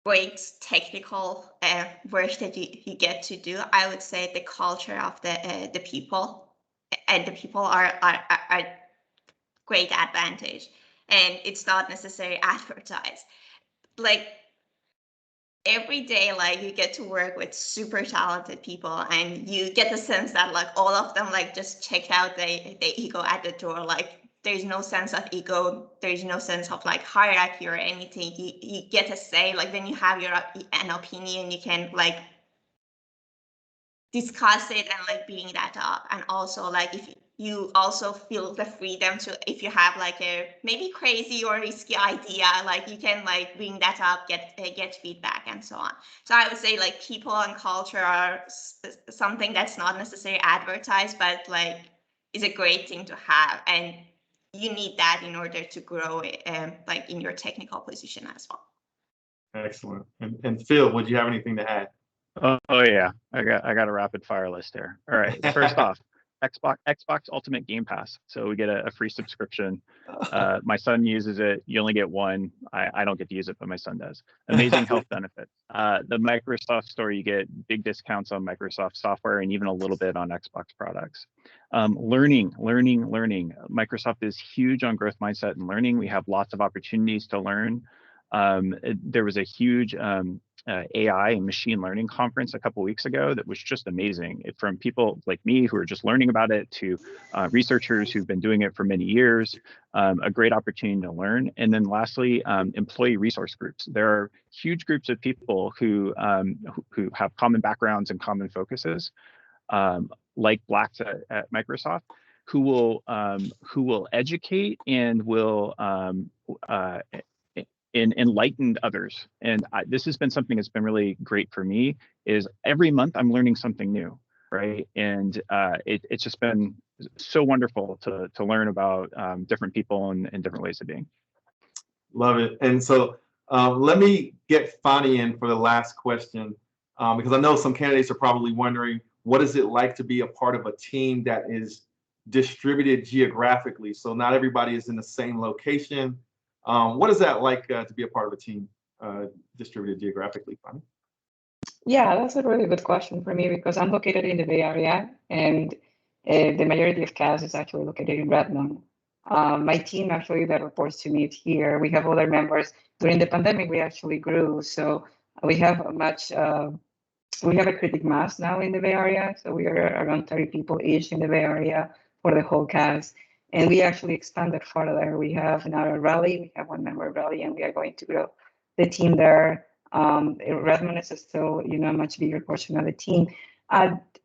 H: great technical work that you get to do, I would say the culture of the people, and the people are great advantage, and it's not necessarily advertised. Like every day, like you get to work with super talented people, and you get the sense that like all of them like just checked out the ego at the door. Like there's no sense of ego, there's no sense of like hierarchy or anything. You get to say, like when you have an opinion, you can like discuss it and like bring that up. And also like if you also feel the freedom to, if you have like a maybe crazy or risky idea, like you can like bring that up, get feedback and so on. So I would say like people and culture are something that's not necessarily advertised, but like is a great thing to have, and you need that in order to grow like in your technical position as well.
A: Excellent. And Phil, would you have anything to add?
G: Oh yeah, I got a rapid fire list here. All right, first off, Xbox Ultimate Game Pass. So we get a free subscription. My son uses it. You only get one. I don't get to use it, but my son does. Amazing health benefits. The Microsoft Store, you get big discounts on Microsoft software and even a little bit on Xbox products. Learning. Microsoft is huge on growth mindset and learning. We have lots of opportunities to learn. There was a huge AI and machine learning conference a couple of weeks ago that was just amazing. From people like me who are just learning about it to researchers who've been doing it for many years, a great opportunity to learn. And then lastly, employee resource groups. There are huge groups of people who have common backgrounds and common focuses, like Blacks at Microsoft, who will educate and will enlightened others. And this has been something that's been really great for me, is every month I'm learning something new, right? And it's just been so wonderful to learn about different people and different ways of being.
A: Love it. And so let me get Fani in for the last question, because I know some candidates are probably wondering, what is it like to be a part of a team that is distributed geographically? So not everybody is in the same location. What is that like to be a part of a team distributed geographically, Fani?
I: Yeah, that's a really good question for me because I'm located in the Bay Area and the majority of CAS is actually located in Redmond. My team actually that reports to me is here. We have other members. During the pandemic, we actually grew. So we have we have a critical mass now in the Bay Area. So we are around 30 people each in the Bay Area for the whole CAS. And we actually expanded further. We have now Raleigh, we have one member of Raleigh, and we are going to grow the team there. Redmond is still, a much bigger portion of the team.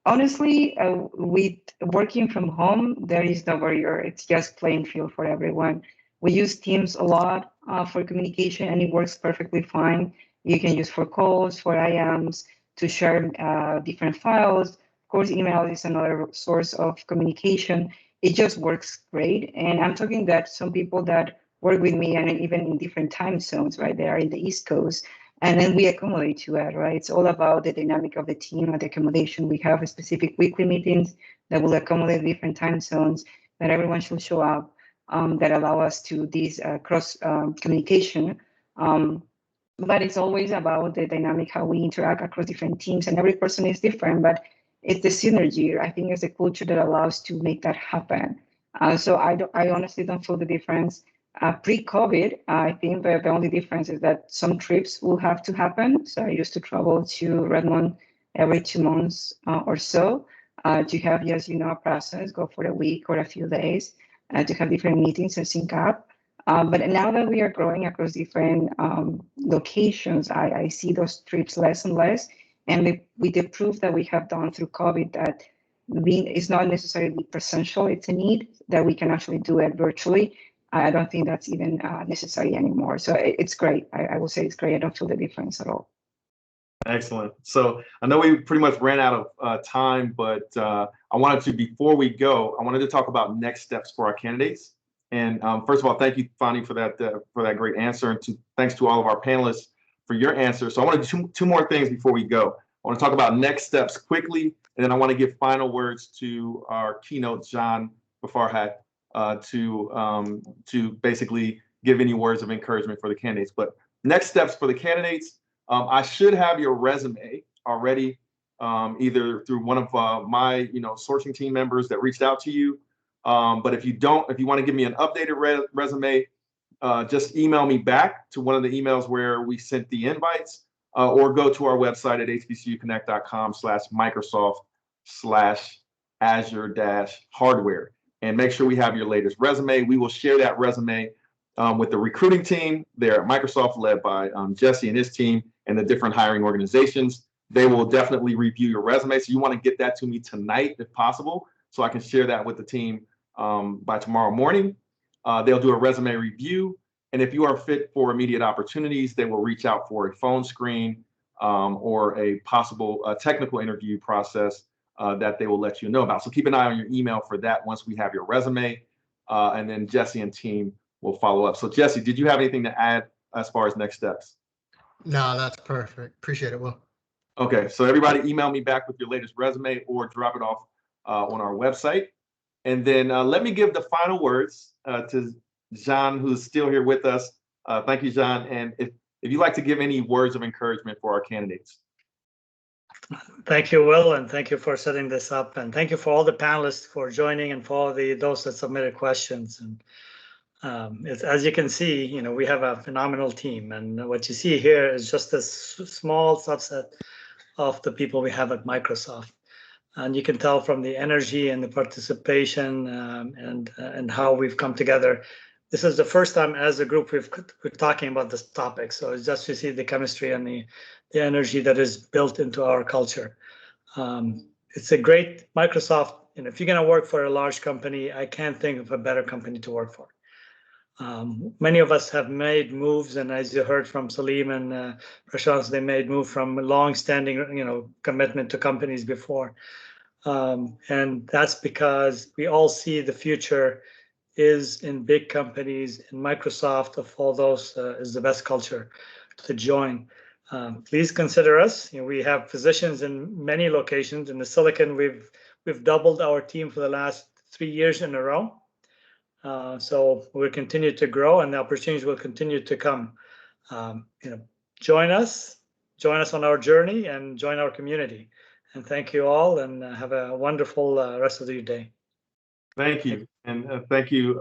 I: Honestly, with working from home, there is no barrier. It's just plain field for everyone. We use Teams a lot for communication, and it works perfectly fine. You can use for calls, for IMs, to share different files. Of course, email is another source of communication. It just works great. And I'm talking that some people that work with me and even in different time zones, right? They are in the East Coast. And then we accommodate to it, right? It's all about the dynamic of the team and the accommodation. We have specific weekly meetings that will accommodate different time zones that everyone should show up, that allow us to this cross communication. But it's always about the dynamic, how we interact across different teams, and every person is different, but it's the synergy. I think it's the culture that allows to make that happen. So I honestly don't feel the difference. Pre-COVID, I think that the only difference is that some trips will have to happen. So I used to travel to Redmond every 2 months or so to have, yes, a process, go for a week or a few days to have different meetings and sync up. But now that we are growing across different locations, I see those trips less and less. And with the proof that we have done through COVID that it's not necessarily essential, it's a need that we can actually do it virtually. I don't think that's even necessary anymore. So it's great. I will say it's great. I don't feel the difference at all.
A: Excellent. So I know we pretty much ran out of time, but I wanted to, before we go, I wanted to talk about next steps for our candidates. And first of all, thank you, Fani, for that great answer. And thanks to all of our panelists for your answer. So I want to do two more things before we go. I want to talk about next steps quickly, and then I want to give final words to our keynote, John Bafarhat, to basically give any words of encouragement for the candidates. But next steps for the candidates, I should have your resume already, either through one of my sourcing team members that reached out to you. But if you want to give me an updated resume, just email me back to one of the emails where we sent the invites, or go to our website at hbcuconnect.com/Microsoft/Azure-Hardware. And make sure we have your latest resume. We will share that resume with the recruiting team there at Microsoft, led by Jesse and his team and the different hiring organizations. They will definitely review your resume. So you want to get that to me tonight, if possible, so I can share that with the team by tomorrow morning. They'll do a resume review. And if you are fit for immediate opportunities, they will reach out for a phone screen or a possible technical interview process that they will let you know about. So keep an eye on your email for that once we have your resume, and then Jesse and team will follow up. So Jesse, did you have anything to add as far as next steps?
J: No, that's perfect. Appreciate it, Will.
A: Okay, so everybody email me back with your latest resume or drop it off on our website. And then let me give the final words to John, who's still here with us. Thank you, John. And if you'd like to give any words of encouragement for our candidates.
B: Thank you, Will, and thank you for setting this up. And thank you for all the panelists for joining and for those that submitted questions. And as you can see, we have a phenomenal team. And what you see here is just a small subset of the people we have at Microsoft. And you can tell from the energy and the participation and how we've come together. This is the first time as a group we're talking about this topic. So it's just to see the chemistry and the energy that is built into our culture. It's a great Microsoft. If you're going to work for a large company, I can't think of a better company to work for. Many of us have made moves, and as you heard from Selim and Prashant, they made move from long-standing, commitment to companies before, and that's because we all see the future is in big companies, and Microsoft of all those is the best culture to join. Please consider us. We have positions in many locations in the Silicon. We've doubled our team for the last 3 years in a row. So we'll continue to grow, and the opportunities will continue to come. Join us on our journey, and join our community. And thank you all, and have a wonderful rest of your day.
A: Thank you, and thank you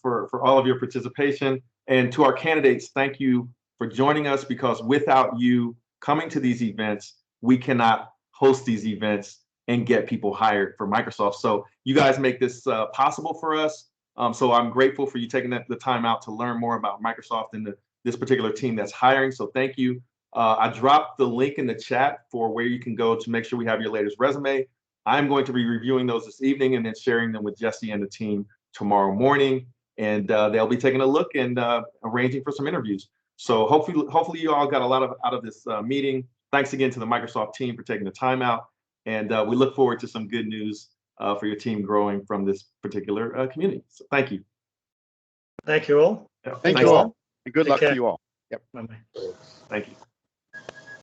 A: for all of your participation. And to our candidates, thank you for joining us, because without you coming to these events, we cannot host these events and get people hired for Microsoft. So you guys make this possible for us. So I'm grateful for you taking the time out to learn more about Microsoft and this particular team that's hiring. So thank you. I dropped the link in the chat for where you can go to make sure we have your latest resume. I'm going to be reviewing those this evening and then sharing them with Jesse and the team tomorrow morning. And they'll be taking a look and arranging for some interviews. So hopefully you all got a lot out of this meeting. Thanks again to the Microsoft team for taking the time out. And we look forward to some good news for your team growing from this particular community. So thank you.
B: Thank you all.
A: Yeah,
F: Thank you all. And good luck to you all. Yep.
B: Bye-bye.
A: Thank you.